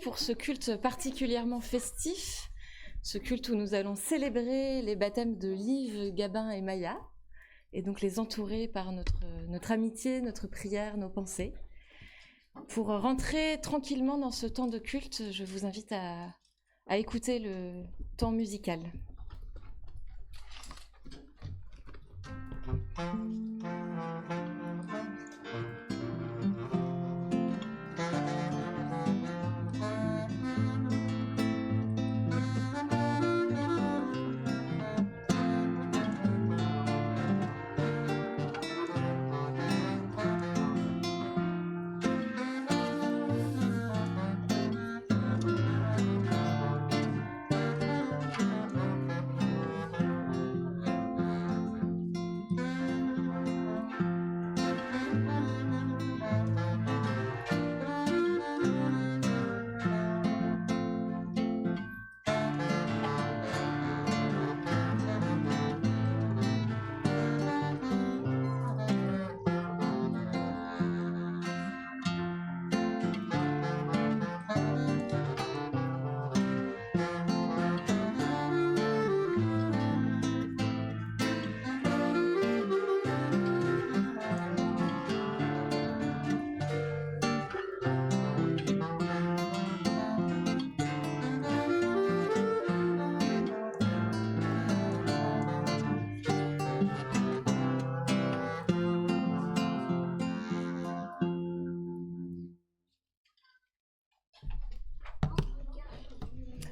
Pour ce culte particulièrement festif, ce culte où nous allons célébrer les baptêmes de Liv, Gabin et Maya, et donc les entourer par notre amitié, notre prière, nos pensées. Pour rentrer tranquillement dans ce temps de culte, je vous invite à écouter le temps musical.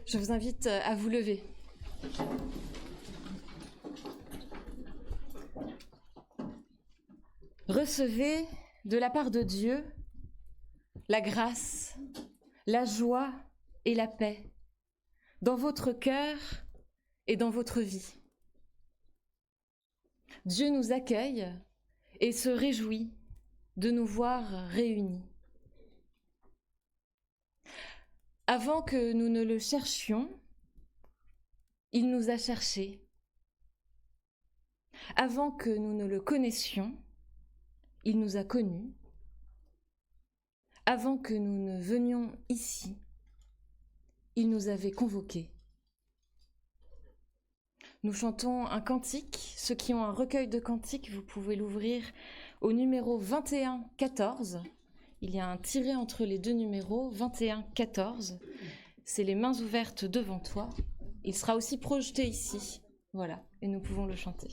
Je vous invite à vous lever. Recevez de la part de Dieu la grâce, la joie et la paix dans votre cœur et dans votre vie. Dieu nous accueille et se réjouit de nous voir réunis. Avant que nous ne le cherchions, il nous a cherchés. Avant que nous ne le connaissions, il nous a connus. Avant que nous ne venions ici, il nous avait convoqués. Nous chantons un cantique. Ceux qui ont un recueil de cantiques, vous pouvez l'ouvrir au numéro 21-14. Il y a un tiret entre les deux numéros, 21-14. C'est les mains ouvertes devant toi. Il sera aussi projeté ici. Voilà, et nous pouvons le chanter.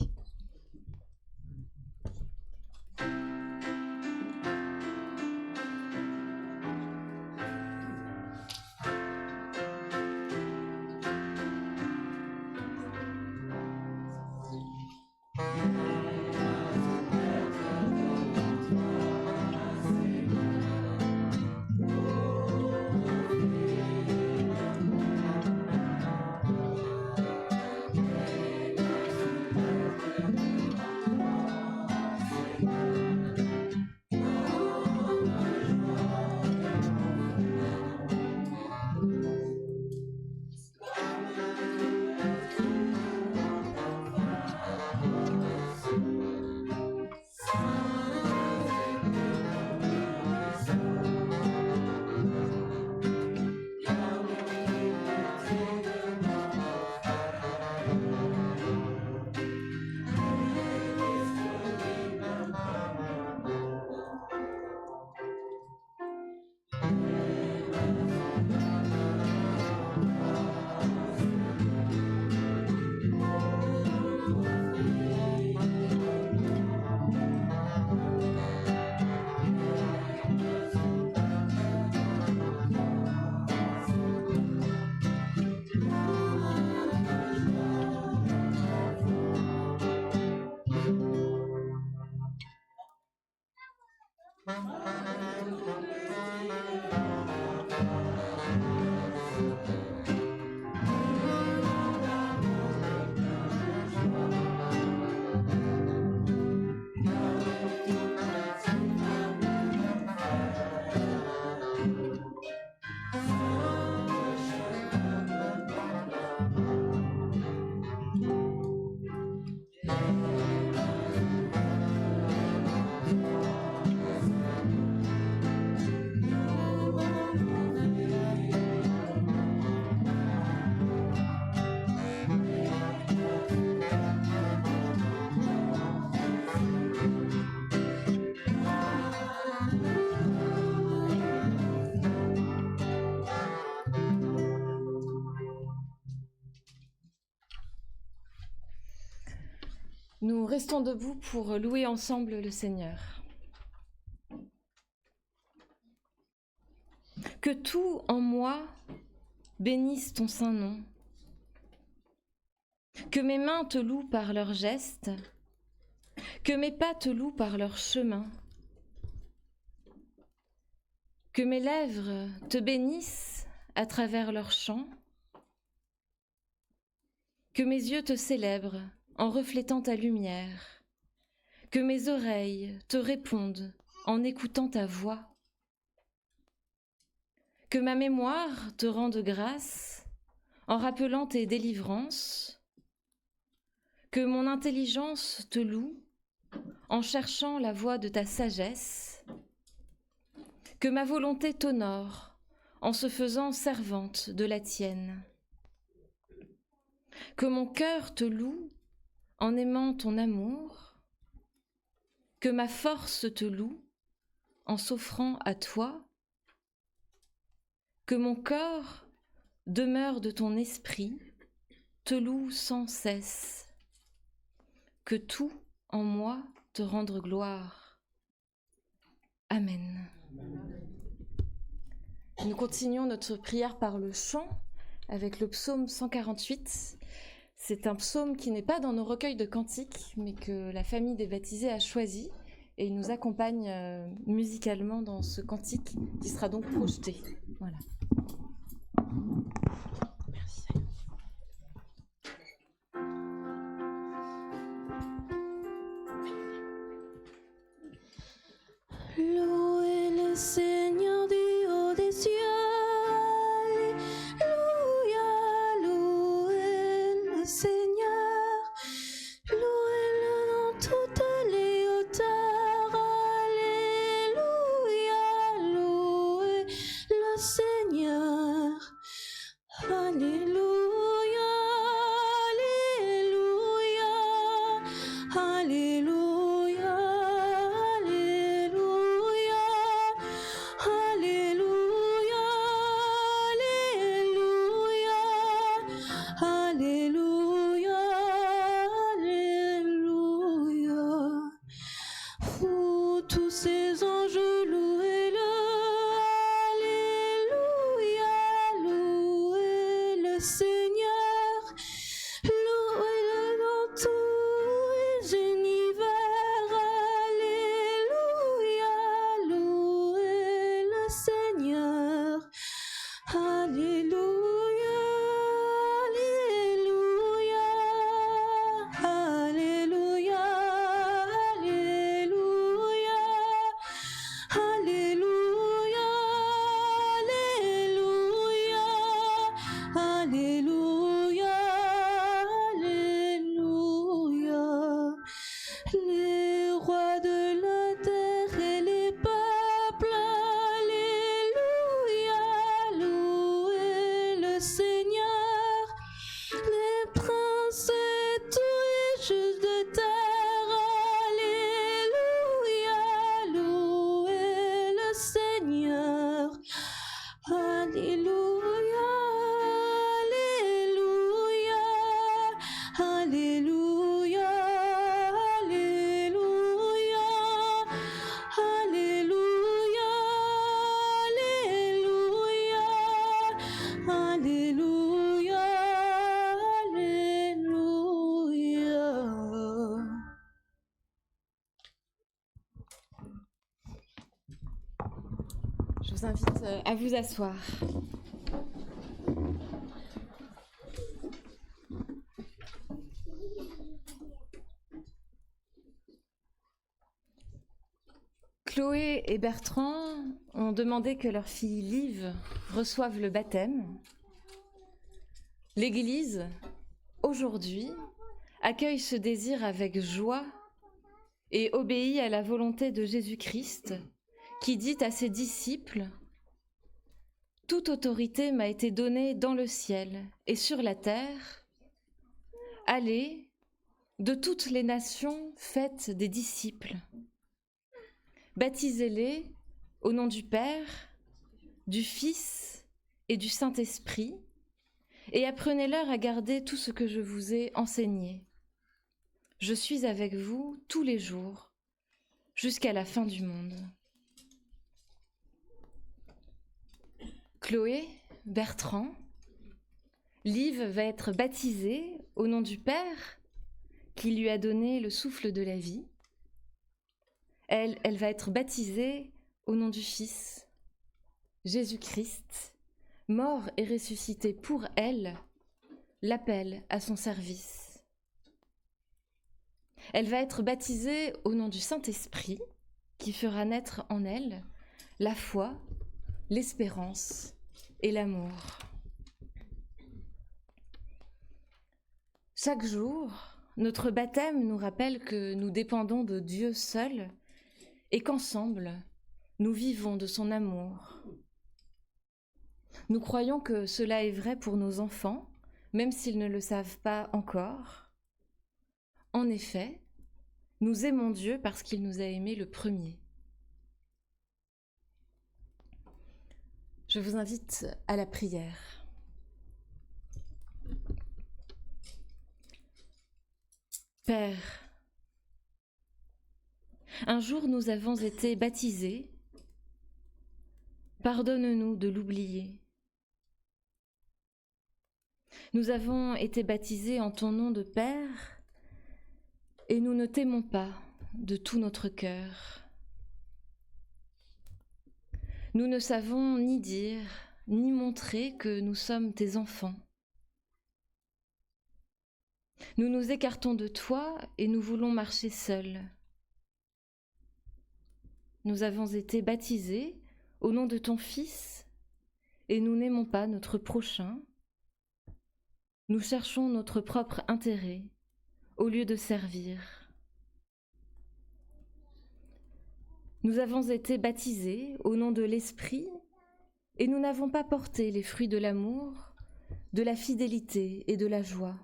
Nous restons debout pour louer ensemble le Seigneur. Que tout en moi bénisse ton saint nom. Que mes mains te louent par leurs gestes, que mes pas te louent par leur chemin. Que mes lèvres te bénissent à travers leurs chants. Que mes yeux te célèbrent en reflétant ta lumière. Que mes oreilles te répondent en écoutant ta voix. Que ma mémoire te rende grâce en rappelant tes délivrances. Que mon intelligence te loue en cherchant la voie de ta sagesse. Que ma volonté t'honore en se faisant servante de la tienne. Que mon cœur te loue en aimant ton amour. Que ma force te loue en s'offrant à toi. Que mon corps, demeure de ton esprit, te loue sans cesse. Que tout en moi te rende gloire. Amen. Nous continuons notre prière par le chant avec le psaume 148. C'est un psaume qui n'est pas dans nos recueils de cantiques, mais que la famille des baptisés a choisi. Et il nous accompagne musicalement dans ce cantique qui sera donc projeté. Voilà. Merci. Louez le Seigneur du haut des cieux. Alléluia, louez le Seigneur. Louez-le dans toutes les hauteurs. Alléluia, louez le Seigneur. Alléluia, alléluia, alléluia, alléluia, alléluia, alléluia, alléluia. Vous tous ces anges, louez-le. Alléluia, louez le Seigneur. Louez-le dans tous les univers. Alléluia, louez le Seigneur. Alléluia, alléluia, alléluia, alléluia, alléluia, alléluia, alléluia. Les rois de la terre et les peuples, alléluia, louez le Seigneur. Les princes et tous les juges de terre, alléluia, louez le Seigneur. Alléluia, alléluia, alléluia, alléluia, alléluia, alléluia, alléluia. Je vous invite à vous asseoir. Chloé et Bertrand ont demandé que leur fille Liv reçoive le baptême. L'Église, aujourd'hui, accueille ce désir avec joie et obéit à la volonté de Jésus-Christ, qui dit à ses disciples « Toute autorité m'a été donnée dans le ciel et sur la terre. Allez, de toutes les nations, faites des disciples. Baptisez-les au nom du Père, du Fils et du Saint-Esprit, et apprenez-leur à garder tout ce que je vous ai enseigné. Je suis avec vous tous les jours, jusqu'à la fin du monde. Chloé, Bertrand, Liv va être baptisée au nom du Père qui lui a donné le souffle de la vie. Elle va être baptisée au nom du Fils, Jésus-Christ, mort et ressuscité pour elle, l'appelle à son service. Elle va être baptisée au nom du Saint-Esprit qui fera naître en elle la foi, l'espérance et l'amour. Chaque jour, notre baptême nous rappelle que nous dépendons de Dieu seul et qu'ensemble, nous vivons de son amour. Nous croyons que cela est vrai pour nos enfants, même s'ils ne le savent pas encore. En effet, nous aimons Dieu parce qu'il nous a aimés le premier. Je vous invite à la prière. Père, un jour nous avons été baptisés. Pardonne-nous de l'oublier. Nous avons été baptisés en ton nom de Père et nous ne t'aimons pas de tout notre cœur. Nous ne savons ni dire, ni montrer que nous sommes tes enfants. Nous nous écartons de toi et nous voulons marcher seuls. Nous avons été baptisés au nom de ton Fils et nous n'aimons pas notre prochain. Nous cherchons notre propre intérêt au lieu de servir. Nous avons été baptisés au nom de l'Esprit et nous n'avons pas porté les fruits de l'amour, de la fidélité et de la joie.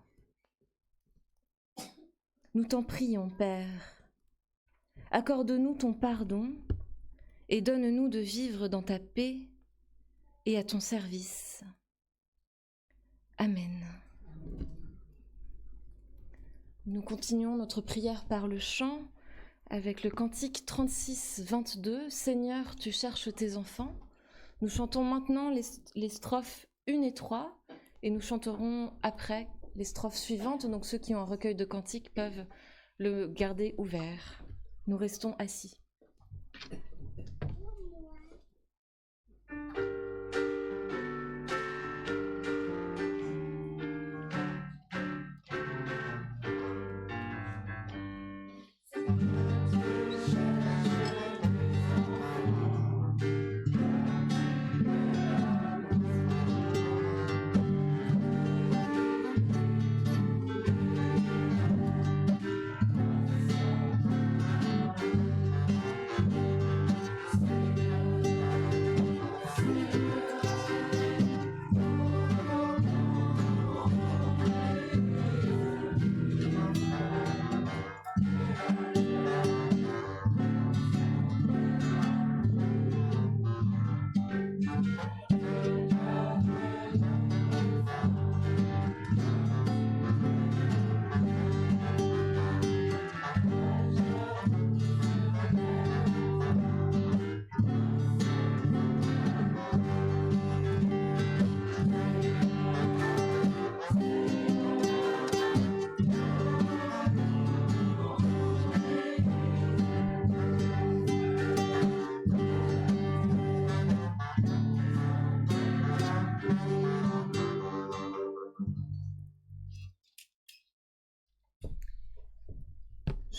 Nous t'en prions, Père, accorde-nous ton pardon et donne-nous de vivre dans ta paix et à ton service. Amen. Nous continuons notre prière par le chant avec le cantique 36, 22, « Seigneur, tu cherches tes enfants ». Nous chantons maintenant les strophes 1 et 3 et nous chanterons après les strophes suivantes. Donc ceux qui ont un recueil de cantiques peuvent le garder ouvert. Nous restons assis.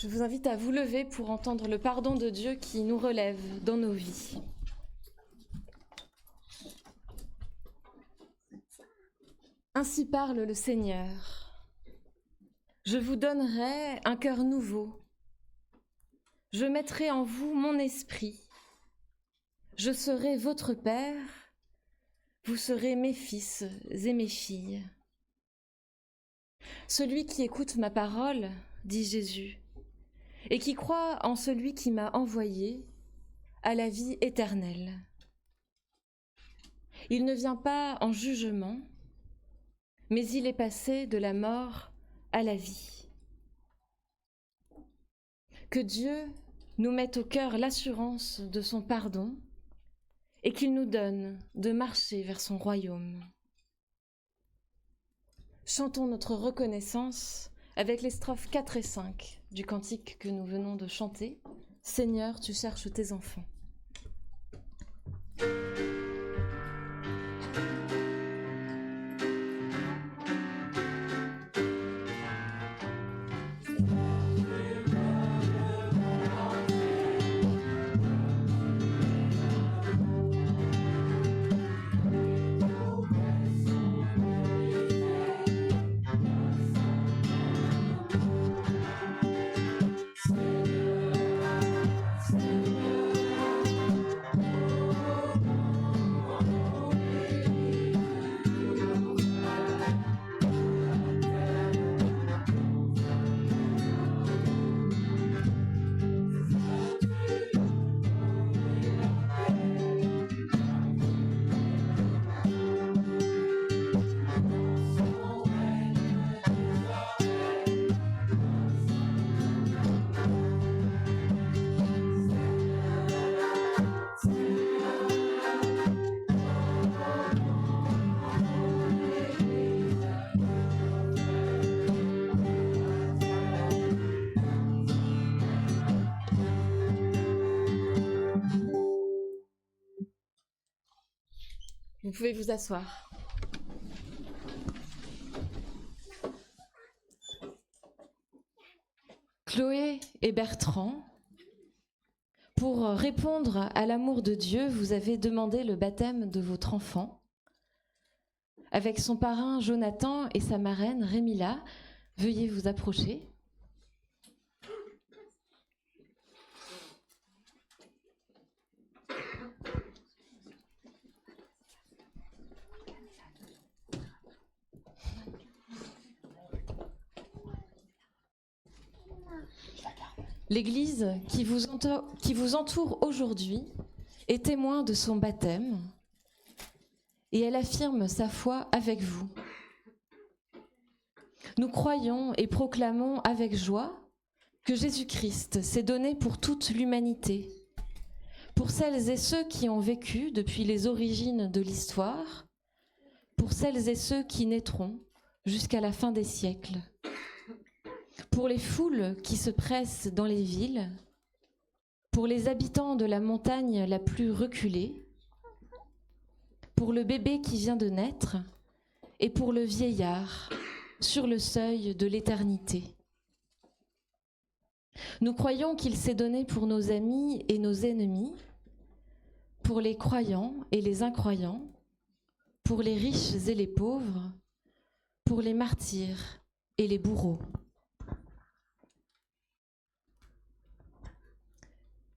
Je vous invite à vous lever pour entendre le pardon de Dieu qui nous relève dans nos vies. Ainsi parle le Seigneur. Je vous donnerai un cœur nouveau. Je mettrai en vous mon esprit. Je serai votre Père. Vous serez mes fils et mes filles. Celui qui écoute ma parole, dit Jésus, et qui croit en celui qui m'a envoyé, a la vie éternelle. Il ne vient pas en jugement, mais il est passé de la mort à la vie. Que Dieu nous mette au cœur l'assurance de son pardon et qu'il nous donne de marcher vers son royaume. Chantons notre reconnaissance avec les strophes 4 et 5 du cantique que nous venons de chanter. Seigneur, tu cherches tes enfants. Vous pouvez vous asseoir. Chloé et Bertrand, pour répondre à l'amour de Dieu, vous avez demandé le baptême de votre enfant. Avec son parrain Jonathan et sa marraine Rémila, veuillez vous approcher. L'Église qui vous entoure aujourd'hui est témoin de son baptême et elle affirme sa foi avec vous. Nous croyons et proclamons avec joie que Jésus-Christ s'est donné pour toute l'humanité, pour celles et ceux qui ont vécu depuis les origines de l'histoire, pour celles et ceux qui naîtront jusqu'à la fin des siècles, pour les foules qui se pressent dans les villes, pour les habitants de la montagne la plus reculée, pour le bébé qui vient de naître et pour le vieillard sur le seuil de l'éternité. Nous croyons qu'il s'est donné pour nos amis et nos ennemis, pour les croyants et les incroyants, pour les riches et les pauvres, pour les martyrs et les bourreaux.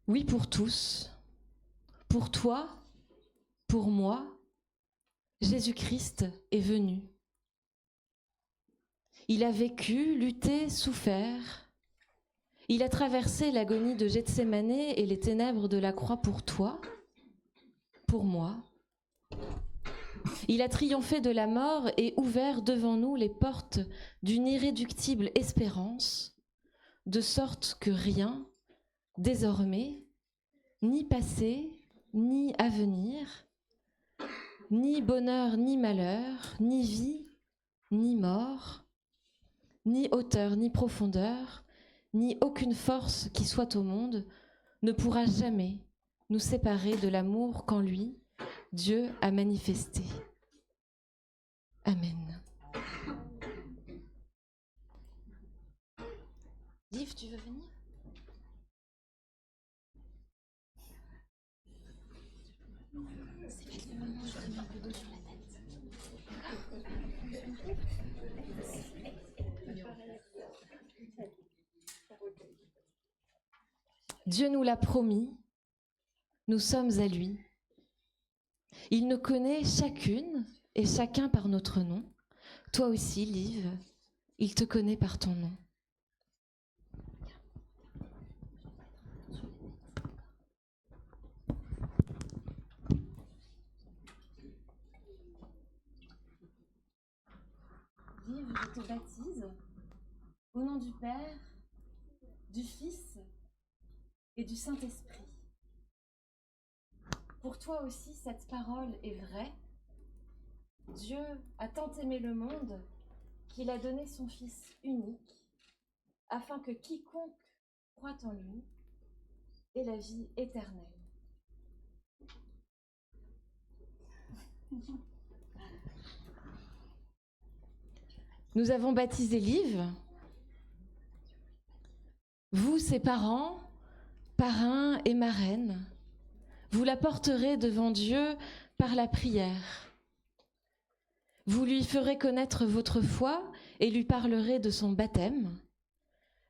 Oui, pour tous, pour toi, pour moi, Jésus-Christ est venu. Il a vécu, lutté, souffert. Il a traversé l'agonie de Gethsémane et les ténèbres de la croix pour toi, pour moi. Il a triomphé de la mort et ouvert devant nous les portes d'une irréductible espérance, de sorte que rien, désormais, ni passé, ni avenir, ni bonheur, ni malheur, ni vie, ni mort, ni hauteur, ni profondeur, ni aucune force qui soit au monde, ne pourra jamais nous séparer de l'amour qu'en lui, Dieu a manifesté. Amen. Liv, tu veux venir ? C'est le moment où je te mets un peu d'eau sur la tête. Dieu nous l'a promis, nous sommes à lui. Il nous connaît chacune et chacun par notre nom. Toi aussi, Liv, il te connaît par ton nom. Liv, je te baptise au nom du Père, du Fils et du Saint-Esprit. Pour toi aussi, cette parole est vraie. Dieu a tant aimé le monde qu'il a donné son Fils unique, afin que quiconque croit en lui ait la vie éternelle. Nous avons baptisé Liv. Vous, ses parents, parrains et marraines, vous la porterez devant Dieu par la prière. Vous lui ferez connaître votre foi et lui parlerez de son baptême.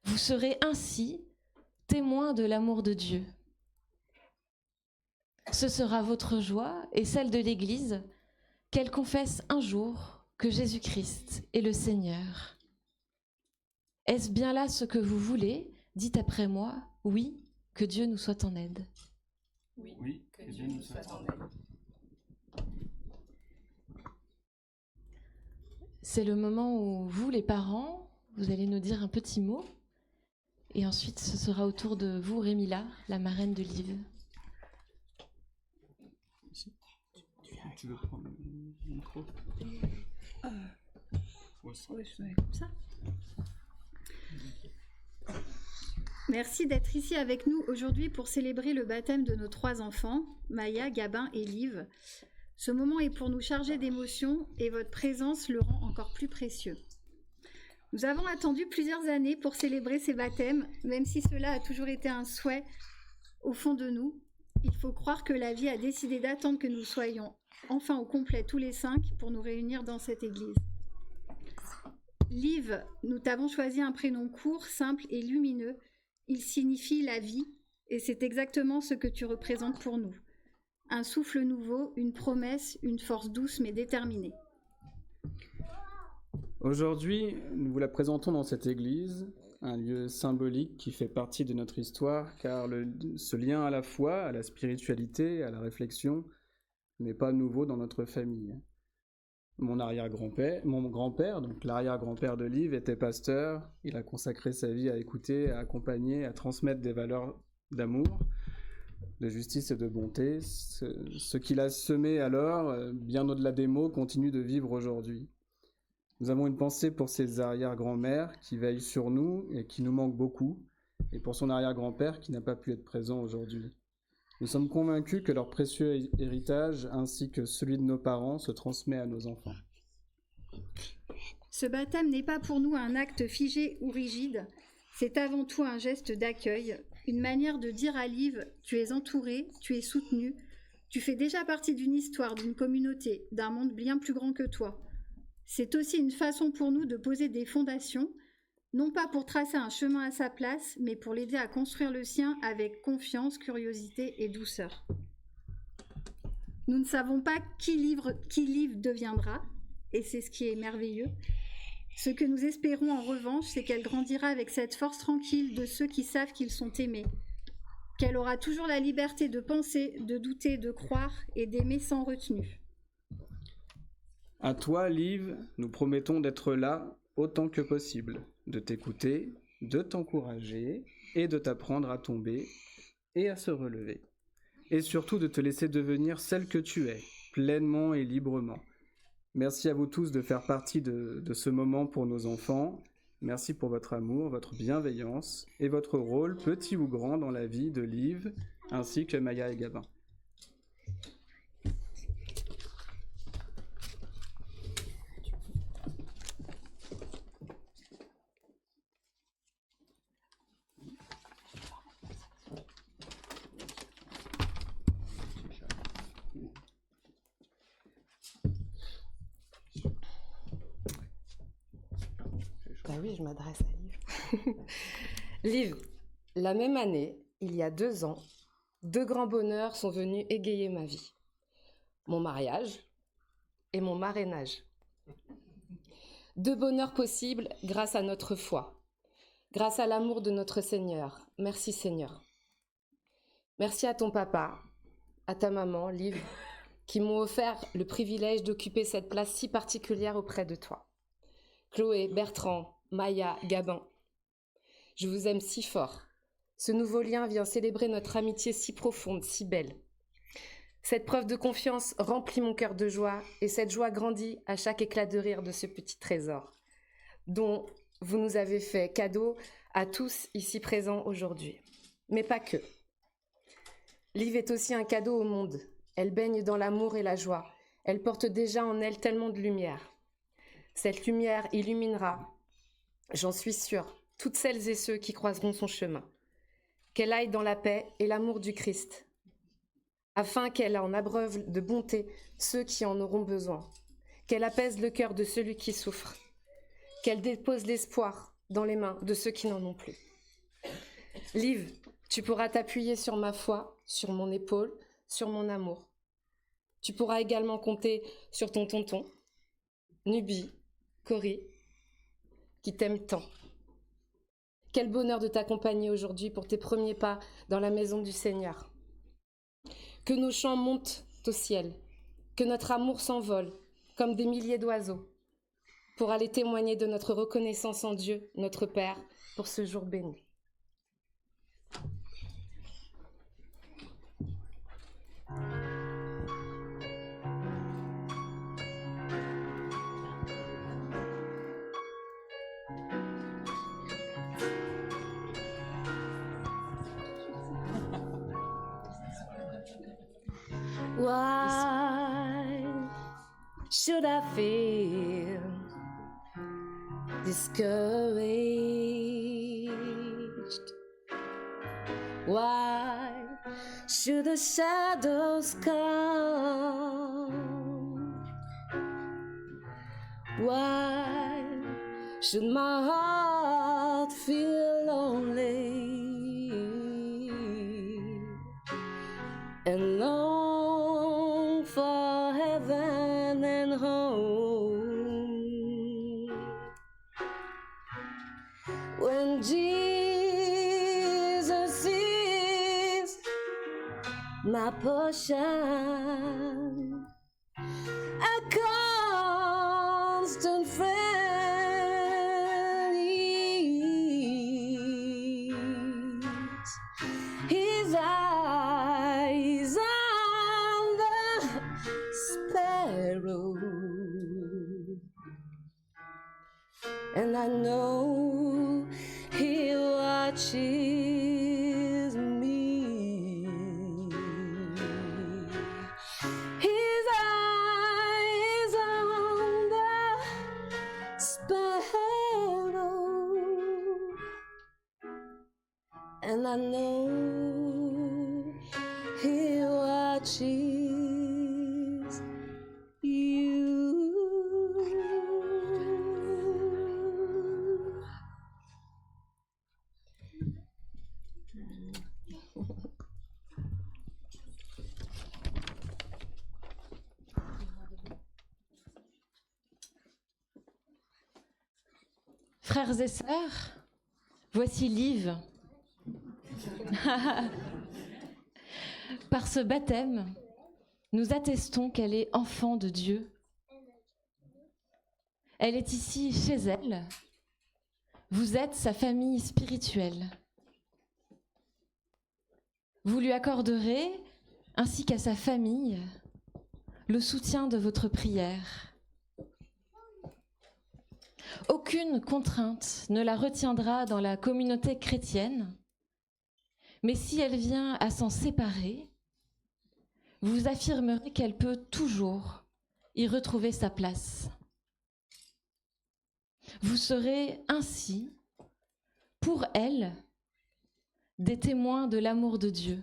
Vous serez ainsi témoins de l'amour de Dieu. Ce sera votre joie et celle de l'Église qu'elle confesse un jour que Jésus-Christ est le Seigneur. Est-ce bien là ce que vous voulez ? Dites après moi, oui, que Dieu nous soit en aide. Oui, que Dieu nous soit en aide. C'est le moment où vous, les parents, vous allez nous dire un petit mot. Et ensuite, ce sera au tour de vous, Rémila, la marraine de Liv. Tu veux prendre le micro ? Oui, je vais comme ça. Merci d'être ici avec nous aujourd'hui pour célébrer le baptême de nos 3 enfants, Maya, Gabin et Liv. Ce moment est pour nous charger d'émotions et votre présence le rend encore plus précieux. Nous avons attendu plusieurs années pour célébrer ces baptêmes, même si cela a toujours été un souhait au fond de nous. Il faut croire que la vie a décidé d'attendre que nous soyons enfin au complet tous les 5 pour nous réunir dans cette église. Liv, nous t'avons choisi un prénom court, simple et lumineux. Il signifie la vie et c'est exactement ce que tu représentes pour nous. Un souffle nouveau, une promesse, une force douce mais déterminée. Aujourd'hui, nous vous la présentons dans cette église, un lieu symbolique qui fait partie de notre histoire, car ce lien à la foi, à la spiritualité, à la réflexion, n'est pas nouveau dans notre famille. Mon grand-père, donc l'arrière-grand-père de Liv, était pasteur. Il a consacré sa vie à écouter, à accompagner, à transmettre des valeurs d'amour, de justice et de bonté. Ce qu'il a semé alors, bien au-delà des mots, continue de vivre aujourd'hui. Nous avons une pensée pour ses arrière-grand-mères qui veillent sur nous et qui nous manquent beaucoup, et pour son arrière-grand-père qui n'a pas pu être présent aujourd'hui. Nous sommes convaincus que leur précieux héritage, ainsi que celui de nos parents, se transmet à nos enfants. Ce baptême n'est pas pour nous un acte figé ou rigide, c'est avant tout un geste d'accueil, une manière de dire à Liv « tu es entouré, tu es soutenu, tu fais déjà partie d'une histoire, d'une communauté, d'un monde bien plus grand que toi ». C'est aussi une façon pour nous de poser des fondations, non pas pour tracer un chemin à sa place, mais pour l'aider à construire le sien avec confiance, curiosité et douceur. Nous ne savons pas qui Liv deviendra, et c'est ce qui est merveilleux. Ce que nous espérons en revanche, c'est qu'elle grandira avec cette force tranquille de ceux qui savent qu'ils sont aimés, qu'elle aura toujours la liberté de penser, de douter, de croire et d'aimer sans retenue. À toi, Liv, nous promettons d'être là autant que possible, de t'écouter, de t'encourager et de t'apprendre à tomber et à se relever. Et surtout de te laisser devenir celle que tu es, pleinement et librement. Merci à vous tous de faire partie de ce moment pour nos enfants. Merci pour votre amour, votre bienveillance et votre rôle, petit ou grand, dans la vie de Liv, ainsi que Maya et Gabin. Bah oui, je m'adresse à Liv. Liv, la même année, il y a 2 ans, 2 grands bonheurs sont venus égayer ma vie. Mon mariage et mon marrainage. 2 bonheurs possibles grâce à notre foi, grâce à l'amour de notre Seigneur. Merci Seigneur. Merci à ton papa, à ta maman, Liv, qui m'ont offert le privilège d'occuper cette place si particulière auprès de toi. Chloé, Bertrand, Maya, Gabin, je vous aime si fort. Ce nouveau lien vient célébrer notre amitié si profonde, si belle. Cette preuve de confiance remplit mon cœur de joie et cette joie grandit à chaque éclat de rire de ce petit trésor dont vous nous avez fait cadeau à tous ici présents aujourd'hui. Mais pas que. Liv est aussi un cadeau au monde. Elle baigne dans l'amour et la joie. Elle porte déjà en elle tellement de lumière. Cette lumière illuminera, j'en suis sûre, toutes celles et ceux qui croiseront son chemin. Qu'elle aille dans la paix et l'amour du Christ, afin qu'elle en abreuve de bonté ceux qui en auront besoin, qu'elle apaise le cœur de celui qui souffre, qu'elle dépose l'espoir dans les mains de ceux qui n'en ont plus. Liv, tu pourras t'appuyer sur ma foi, sur mon épaule, sur mon amour. Tu pourras également compter sur ton tonton, Nubi, Cory, qui t'aiment tant. Quel bonheur de t'accompagner aujourd'hui pour tes premiers pas dans la maison du Seigneur. Que nos chants montent au ciel, que notre amour s'envole comme des milliers d'oiseaux pour aller témoigner de notre reconnaissance en Dieu, notre Père, pour ce jour béni. Why should I feel discouraged? Why should the shadows come? Why should my heart feel lonely and long for heaven and home? When Jesus is my portion, a constant friend is. His eyes on the sparrow, and I know He watches me. His eyes on the sparrow, and I know He watches you. Frères et sœurs, voici Liv. Par ce baptême, nous attestons qu'elle est enfant de Dieu. Elle est ici chez elle. Vous êtes sa famille spirituelle. Vous lui accorderez, ainsi qu'à sa famille, le soutien de votre prière. Aucune contrainte ne la retiendra dans la communauté chrétienne, mais si elle vient à s'en séparer, vous affirmerez qu'elle peut toujours y retrouver sa place. Vous serez ainsi, pour elle, des témoins de l'amour de Dieu.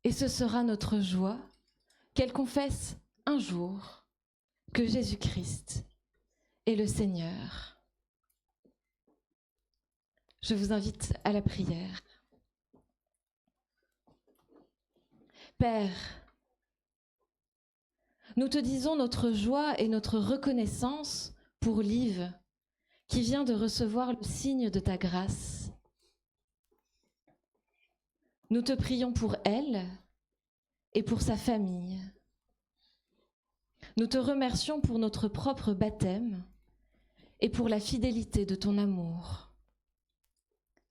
Et ce sera notre joie qu'elle confesse un jour que Jésus-Christ est le Seigneur. Je vous invite à la prière. Père, nous te disons notre joie et notre reconnaissance pour Liv, qui vient de recevoir le signe de ta grâce. Nous te prions pour elle et pour sa famille. Nous te remercions pour notre propre baptême et pour la fidélité de ton amour.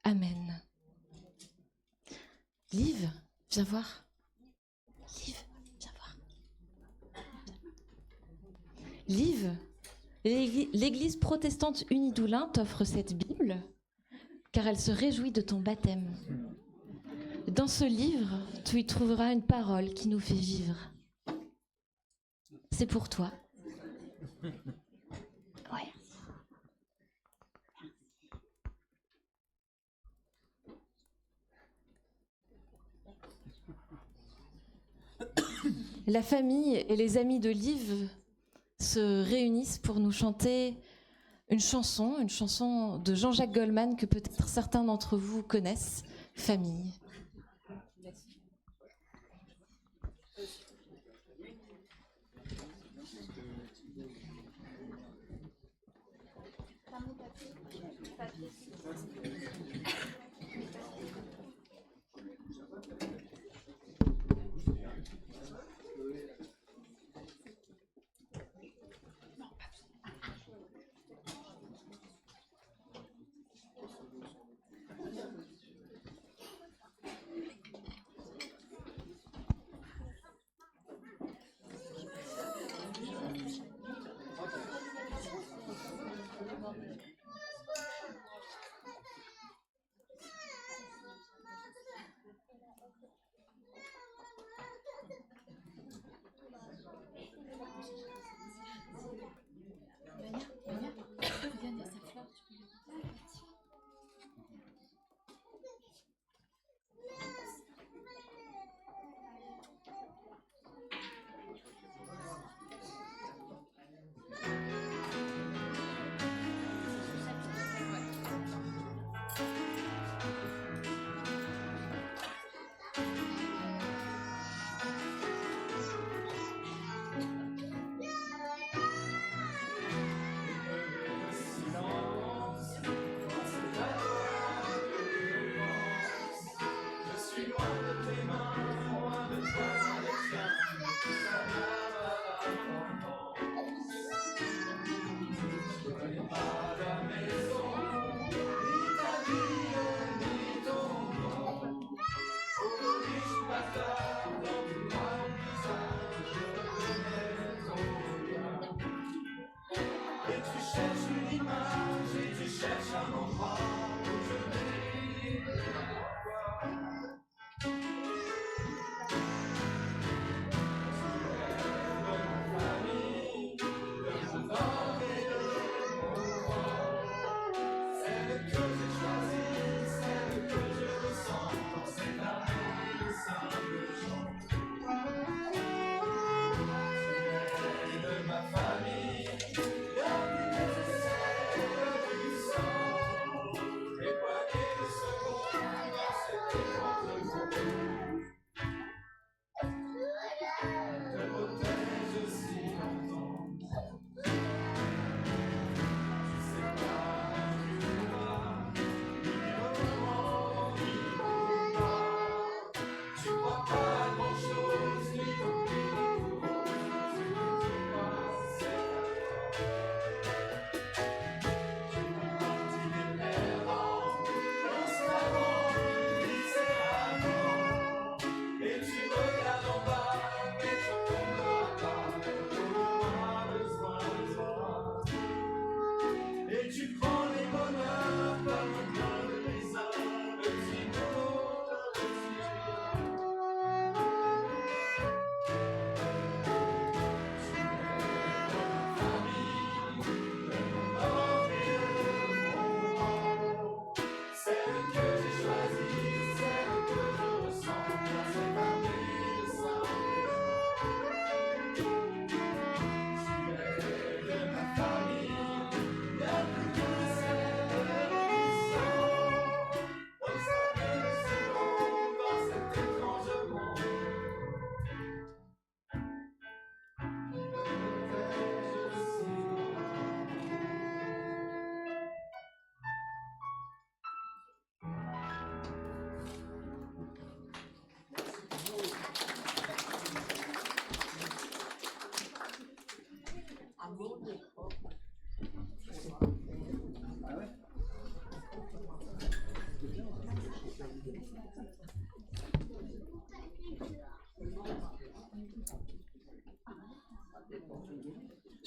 Amen. Liv, viens voir. Liv, viens voir. Liv, l'Église protestante unie d'Oulin t'offre cette Bible car elle se réjouit de ton baptême. Dans ce livre, tu y trouveras une parole qui nous fait vivre. C'est pour toi. Ouais. La famille et les amis de Liv se réunissent pour nous chanter une chanson de Jean-Jacques Goldman que peut-être certains d'entre vous connaissent, Famille.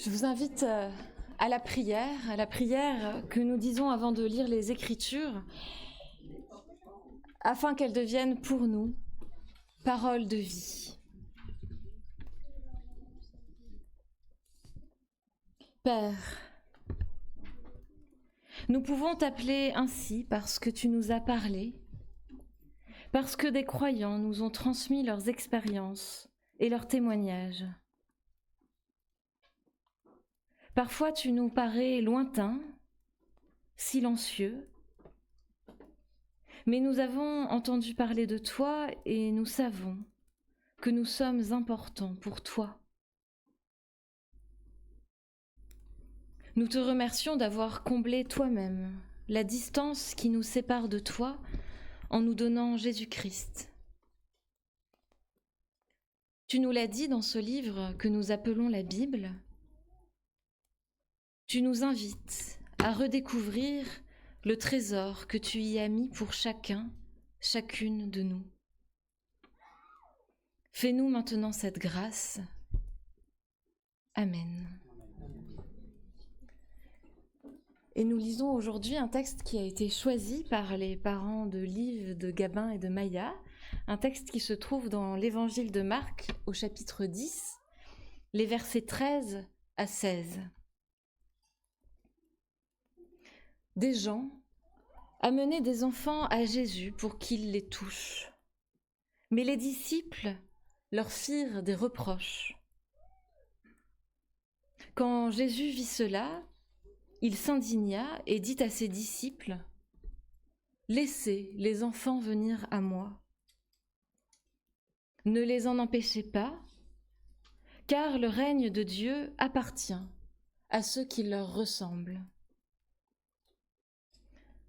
Je vous invite à la prière que nous disons avant de lire les Écritures, afin qu'elles deviennent pour nous paroles de vie. Père, nous pouvons t'appeler ainsi parce que tu nous as parlé, parce que des croyants nous ont transmis leurs expériences et leurs témoignages. Parfois tu nous parais lointain, silencieux, mais nous avons entendu parler de toi et nous savons que nous sommes importants pour toi. Nous te remercions d'avoir comblé toi-même la distance qui nous sépare de toi en nous donnant Jésus-Christ. Tu nous l'as dit dans ce livre que nous appelons la Bible. Tu nous invites à redécouvrir le trésor que tu y as mis pour chacun, chacune de nous. Fais-nous maintenant cette grâce. Amen. Et nous lisons aujourd'hui un texte qui a été choisi par les parents de Liv, de Gabin et de Maya, un texte qui se trouve dans l'Évangile de Marc au chapitre 10, les versets 13 à 16. Des gens amenaient des enfants à Jésus pour qu'il les touche. Mais les disciples leur firent des reproches. Quand Jésus vit cela, il s'indigna et dit à ses disciples : « Laissez les enfants venir à moi. Ne les en empêchez pas, car le règne de Dieu appartient à ceux qui leur ressemblent.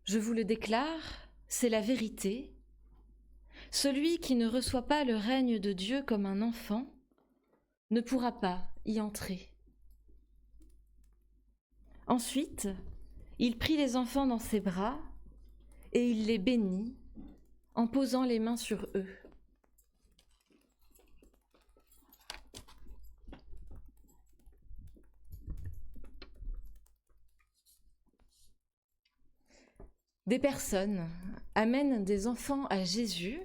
Je vous le déclare, c'est la vérité. Celui qui ne reçoit pas le règne de Dieu comme un enfant ne pourra pas y entrer. » Ensuite, il prit les enfants dans ses bras et il les bénit en posant les mains sur eux. Des personnes amènent des enfants à Jésus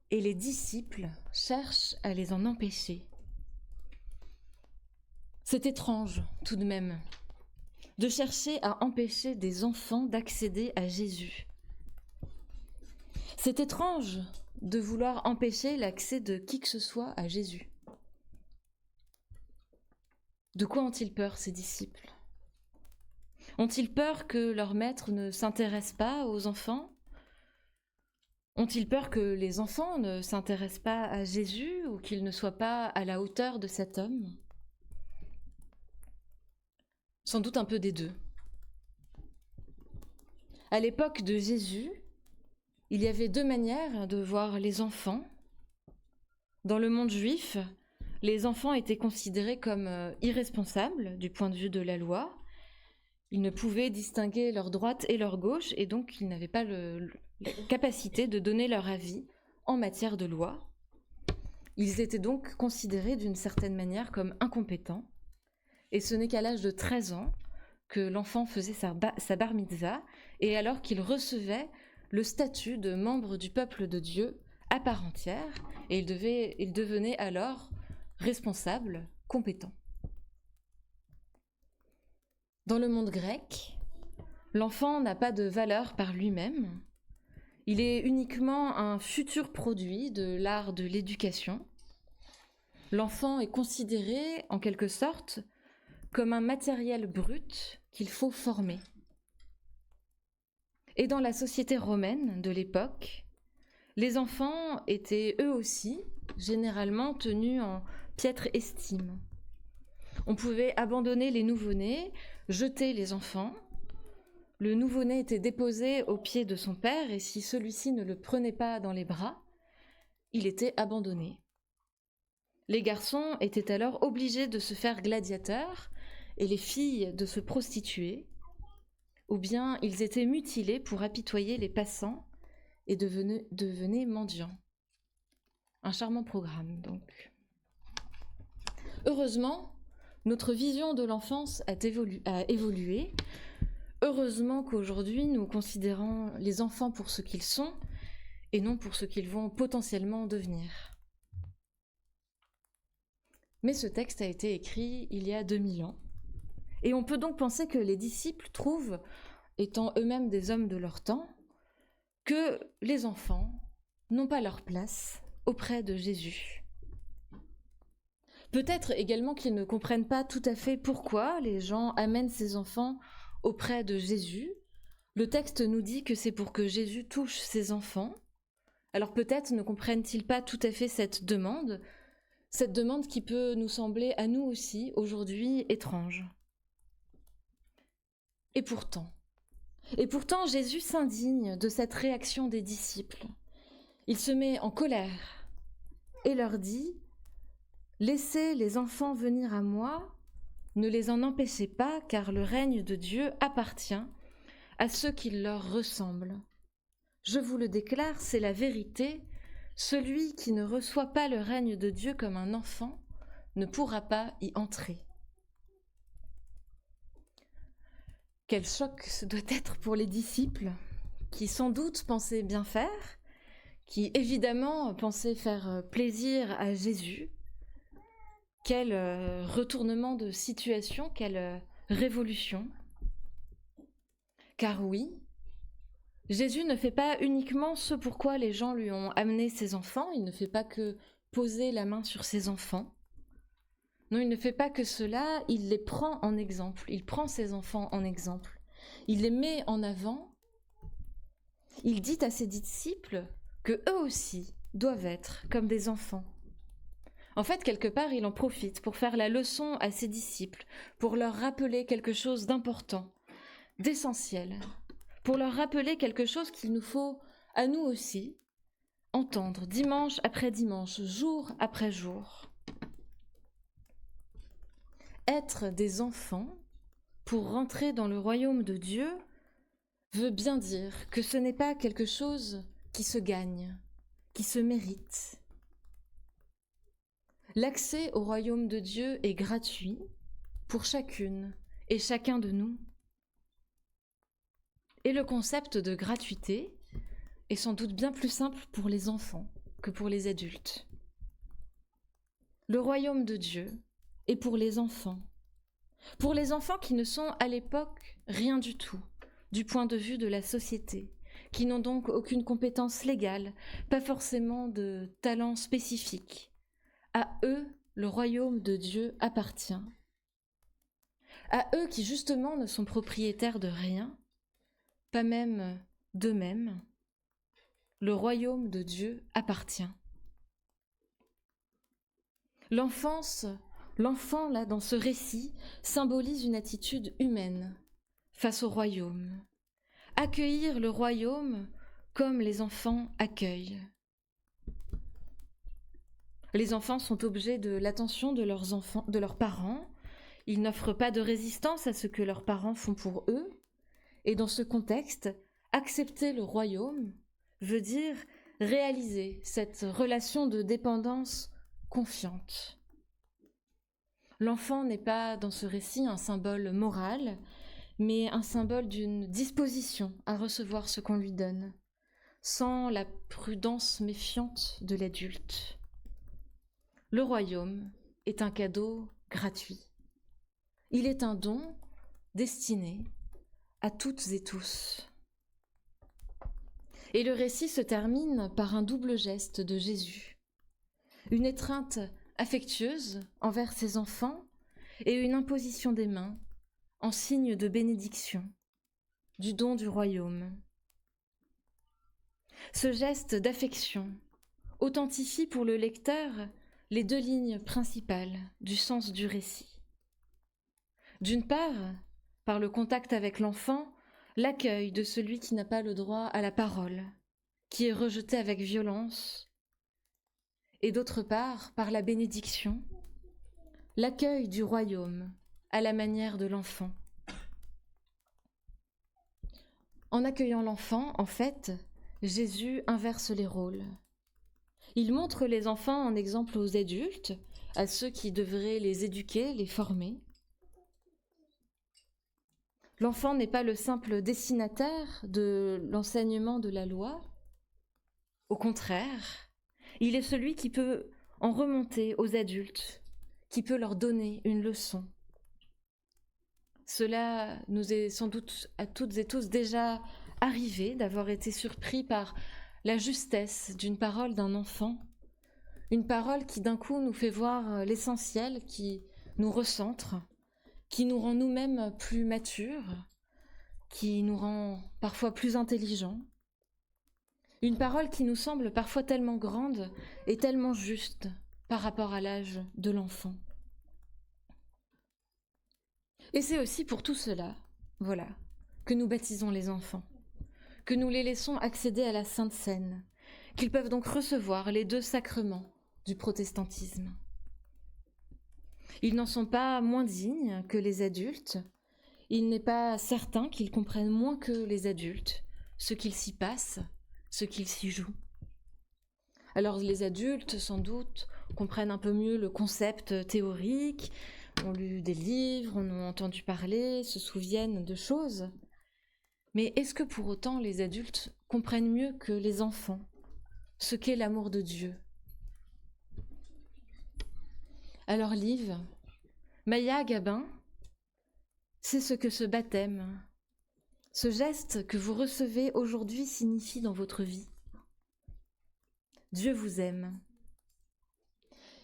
et les disciples cherchent à les en empêcher. C'est étrange, tout de même, de chercher à empêcher des enfants d'accéder à Jésus. C'est étrange de vouloir empêcher l'accès de qui que ce soit à Jésus. De quoi ont-ils peur, ces disciples ? Ont-ils peur que leur maître ne s'intéresse pas aux enfants ? Ont-ils peur que les enfants ne s'intéressent pas à Jésus ou qu'ils ne soient pas à la hauteur de cet homme ? Sans doute un peu des deux. À l'époque de Jésus, il y avait deux manières de voir les enfants. Dans le monde juif, les enfants étaient considérés comme irresponsables du point de vue de la loi. Ils ne pouvaient distinguer leur droite et leur gauche et donc ils n'avaient pas la capacité de donner leur avis en matière de loi. Ils étaient donc considérés d'une certaine manière comme incompétents. Et ce n'est qu'à l'âge de 13 ans que l'enfant faisait sa bar mitzvah et alors qu'il recevait le statut de membre du peuple de Dieu à part entière et il devenait alors responsable, compétent. Dans le monde grec, l'enfant n'a pas de valeur par lui-même. Il est uniquement un futur produit de l'art de l'éducation. L'enfant est considéré, en quelque sorte, comme un matériel brut qu'il faut former. Et dans la société romaine de l'époque, les enfants étaient eux aussi généralement tenus en piètre estime. On pouvait abandonner les nouveau-nés, jeter les enfants. Le nouveau-né était déposé aux pieds de son père et si celui-ci ne le prenait pas dans les bras, il était abandonné. Les garçons étaient alors obligés de se faire gladiateurs et les filles de se prostituer, ou bien ils étaient mutilés pour apitoyer les passants et devenaient mendiants. Un charmant programme, donc. Heureusement, Notre vision de l'enfance a évolué. Heureusement qu'aujourd'hui, nous considérons les enfants pour ce qu'ils sont et non pour ce qu'ils vont potentiellement devenir. Mais ce texte a été écrit il y a 2000 ans. Et on peut donc penser que les disciples trouvent, étant eux-mêmes des hommes de leur temps, que les enfants n'ont pas leur place auprès de Jésus. Peut-être également qu'ils ne comprennent pas tout à fait pourquoi les gens amènent ces enfants auprès de Jésus. Le texte nous dit que c'est pour que Jésus touche ses enfants. Alors peut-être ne comprennent-ils pas tout à fait cette demande qui peut nous sembler à nous aussi aujourd'hui étrange. Et pourtant Jésus s'indigne de cette réaction des disciples. Il se met en colère et leur dit « Laissez les enfants venir à moi, ne les en empêchez pas, car le règne de Dieu appartient à ceux qui leur ressemblent. Je vous le déclare, c'est la vérité, celui qui ne reçoit pas le règne de Dieu comme un enfant ne pourra pas y entrer. » Quel choc ce doit être pour les disciples, qui sans doute pensaient bien faire, qui évidemment pensaient faire plaisir à Jésus. Quel retournement de situation, quelle révolution. Car oui, Jésus ne fait pas uniquement ce pourquoi les gens lui ont amené ses enfants, il ne fait pas que poser la main sur ses enfants. Non, il ne fait pas que cela, il les prend en exemple, il prend ses enfants en exemple, il les met en avant. Il dit à ses disciples que eux aussi doivent être comme des enfants. En fait, quelque part, il en profite pour faire la leçon à ses disciples, pour leur rappeler quelque chose d'important, d'essentiel, pour leur rappeler quelque chose qu'il nous faut, à nous aussi, entendre dimanche après dimanche, jour après jour. Être des enfants, pour rentrer dans le royaume de Dieu, veut bien dire que ce n'est pas quelque chose qui se gagne, qui se mérite. L'accès au royaume de Dieu est gratuit pour chacune et chacun de nous. Et le concept de gratuité est sans doute bien plus simple pour les enfants que pour les adultes. Le royaume de Dieu est pour les enfants qui ne sont à l'époque rien du tout, du point de vue de la société, qui n'ont donc aucune compétence légale, pas forcément de talent spécifique. À eux, le royaume de Dieu appartient. À eux qui justement ne sont propriétaires de rien, pas même d'eux-mêmes, le royaume de Dieu appartient. L'enfant, là, dans ce récit, symbolise une attitude humaine face au royaume. Accueillir le royaume comme les enfants accueillent. Les enfants sont objets de l'attention de leurs parents. Ils n'offrent pas de résistance à ce que leurs parents font pour eux. Et dans ce contexte, accepter le royaume veut dire réaliser cette relation de dépendance confiante. L'enfant n'est pas, dans ce récit, un symbole moral, mais un symbole d'une disposition à recevoir ce qu'on lui donne, sans la prudence méfiante de l'adulte. Le royaume est un cadeau gratuit. Il est un don destiné à toutes et tous. Et le récit se termine par un double geste de Jésus. Une étreinte affectueuse envers ses enfants et une imposition des mains en signe de bénédiction, du don du royaume. Ce geste d'affection authentifie pour le lecteur les deux lignes principales du sens du récit. D'une part, par le contact avec l'enfant, l'accueil de celui qui n'a pas le droit à la parole, qui est rejeté avec violence, et d'autre part, par la bénédiction, l'accueil du royaume à la manière de l'enfant. En accueillant l'enfant, en fait, Jésus inverse les rôles. Il montre les enfants en exemple aux adultes, à ceux qui devraient les éduquer, les former. L'enfant n'est pas le simple destinataire de l'enseignement de la loi. Au contraire, il est celui qui peut en remonter aux adultes, qui peut leur donner une leçon. Cela nous est sans doute à toutes et tous déjà arrivé d'avoir été surpris par la justesse d'une parole d'un enfant, une parole qui d'un coup nous fait voir l'essentiel, qui nous recentre, qui nous rend nous-mêmes plus matures, qui nous rend parfois plus intelligents. Une parole qui nous semble parfois tellement grande et tellement juste par rapport à l'âge de l'enfant. Et c'est aussi pour tout cela, voilà, que nous baptisons les enfants, que nous les laissons accéder à la Sainte Seine, qu'ils peuvent donc recevoir les 2 sacrements du protestantisme. Ils n'en sont pas moins dignes que les adultes. Il n'est pas certain qu'ils comprennent moins que les adultes ce qu'il s'y passe, ce qu'il s'y joue. Alors les adultes, sans doute, comprennent un peu mieux le concept théorique, ont lu des livres, en ont entendu parler, se souviennent de choses. Mais est-ce que pour autant les adultes comprennent mieux que les enfants ce qu'est l'amour de Dieu? Alors Liv, Maya, Gabin, c'est ce que ce baptême, ce geste que vous recevez aujourd'hui signifie dans votre vie. Dieu vous aime.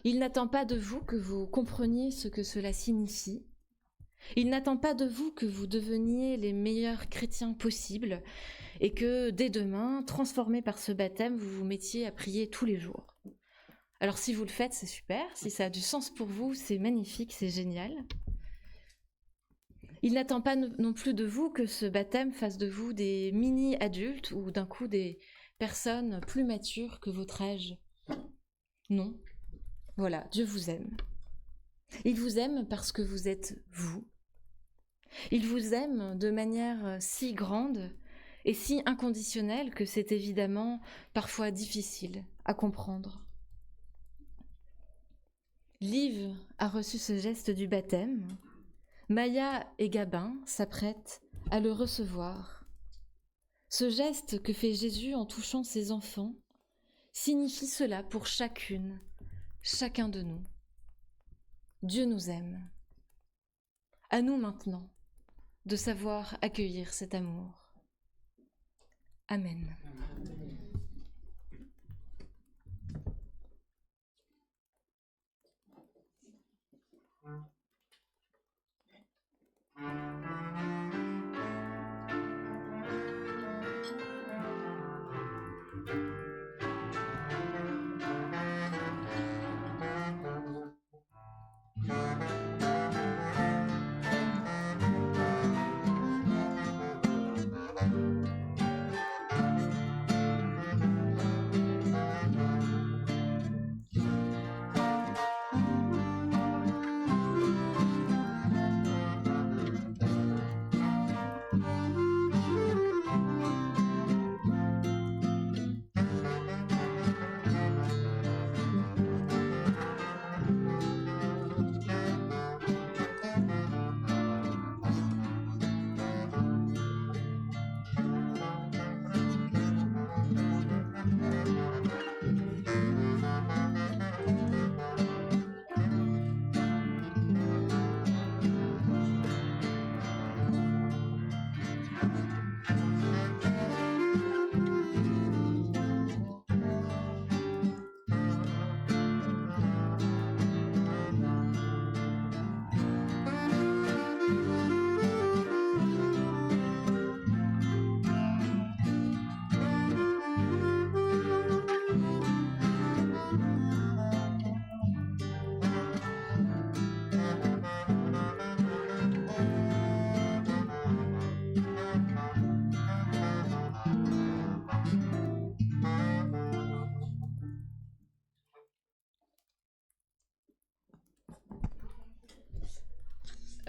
Il n'attend pas de vous que vous compreniez ce que cela signifie. Il n'attend pas de vous que vous deveniez les meilleurs chrétiens possibles et que dès demain, transformés par ce baptême, vous vous mettiez à prier tous les jours. Alors si vous le faites, c'est super. Si ça a du sens pour vous, c'est magnifique, c'est génial. Il n'attend pas non plus de vous que ce baptême fasse de vous des mini-adultes ou d'un coup des personnes plus matures que votre âge. Non. Voilà, Dieu vous aime. Il vous aime parce que vous êtes vous. Il vous aime de manière si grande et si inconditionnelle que c'est évidemment parfois difficile à comprendre. Liv a reçu ce geste du baptême. Maya et Gabin s'apprêtent à le recevoir. Ce geste que fait Jésus en touchant ses enfants signifie cela pour chacune, chacun de nous. Dieu nous aime. À nous maintenant de savoir accueillir cet amour. Amen.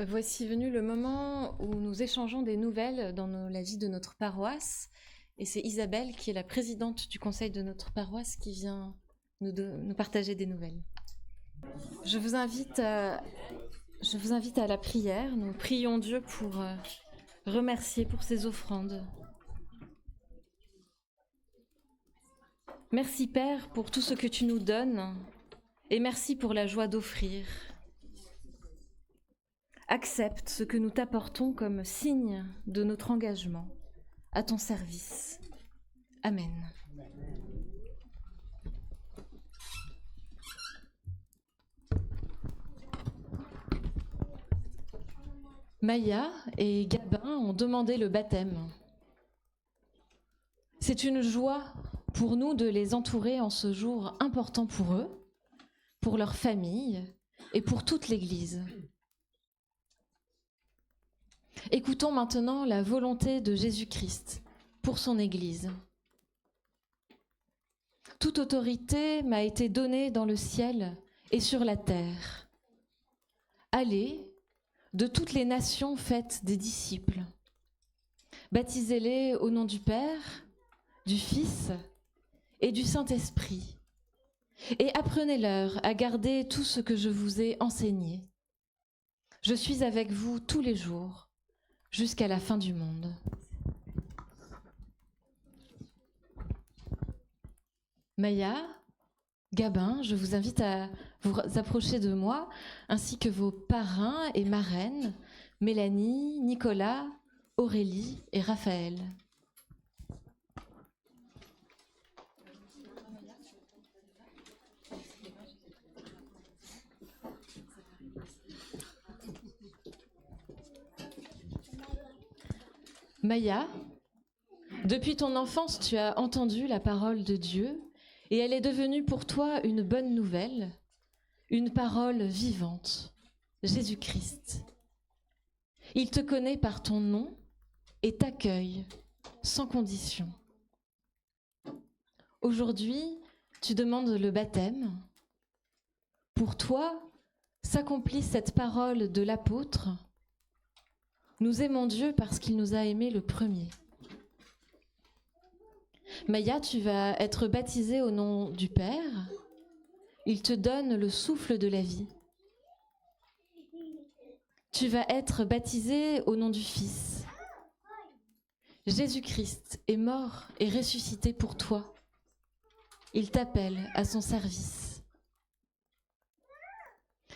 Voici venu le moment où nous échangeons des nouvelles dans la vie de notre paroisse. Et c'est Isabelle, qui est la présidente du conseil de notre paroisse, qui vient nous partager des nouvelles. Je vous invite à la prière. Nous prions Dieu pour remercier pour ses offrandes. Merci Père pour tout ce que tu nous donnes et merci pour la joie d'offrir. Accepte ce que nous t'apportons comme signe de notre engagement à ton service. Amen. Maya et Gabin ont demandé le baptême. C'est une joie pour nous de les entourer en ce jour important pour eux, pour leur famille et pour toute l'Église. Écoutons maintenant la volonté de Jésus-Christ pour son Église. Toute autorité m'a été donnée dans le ciel et sur la terre. Allez, de toutes les nations faites des disciples. Baptisez-les au nom du Père, du Fils et du Saint-Esprit. Et apprenez-leur à garder tout ce que je vous ai enseigné. Je suis avec vous tous les jours, jusqu'à la fin du monde. Maya, Gabin, je vous invite à vous approcher de moi, ainsi que vos parrains et marraines, Mélanie, Nicolas, Aurélie et Raphaël. Maya, depuis ton enfance, tu as entendu la parole de Dieu et elle est devenue pour toi une bonne nouvelle, une parole vivante, Jésus-Christ. Il te connaît par ton nom et t'accueille sans condition. Aujourd'hui, tu demandes le baptême. Pour toi, s'accomplit cette parole de l'apôtre. Nous aimons Dieu parce qu'il nous a aimés le premier. Maya, tu vas être baptisée au nom du Père. Il te donne le souffle de la vie. Tu vas être baptisée au nom du Fils. Jésus-Christ est mort et ressuscité pour toi. Il t'appelle à son service.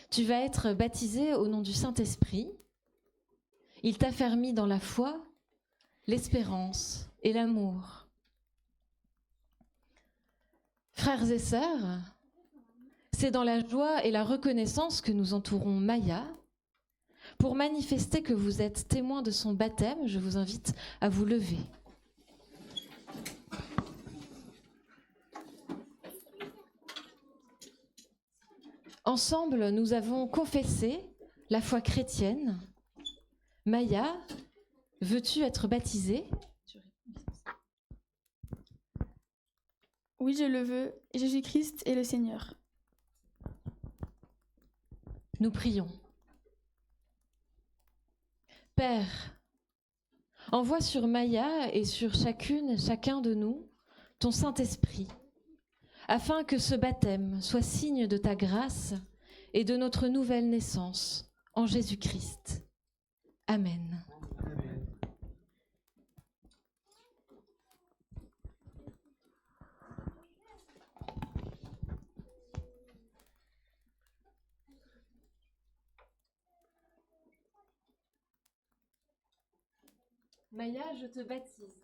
Tu vas être baptisée au nom du Saint-Esprit. Il t'affermit dans la foi, l'espérance et l'amour. Frères et sœurs, c'est dans la joie et la reconnaissance que nous entourons Maya. Pour manifester que vous êtes témoins de son baptême, je vous invite à vous lever. Ensemble, nous avons confessé la foi chrétienne. Maya, veux-tu être baptisée ? Oui, je le veux. Jésus-Christ est le Seigneur. Nous prions. Père, envoie sur Maya et sur chacun de nous ton Saint-Esprit, afin que ce baptême soit signe de ta grâce et de notre nouvelle naissance en Jésus-Christ. Amen. Maya, je te baptise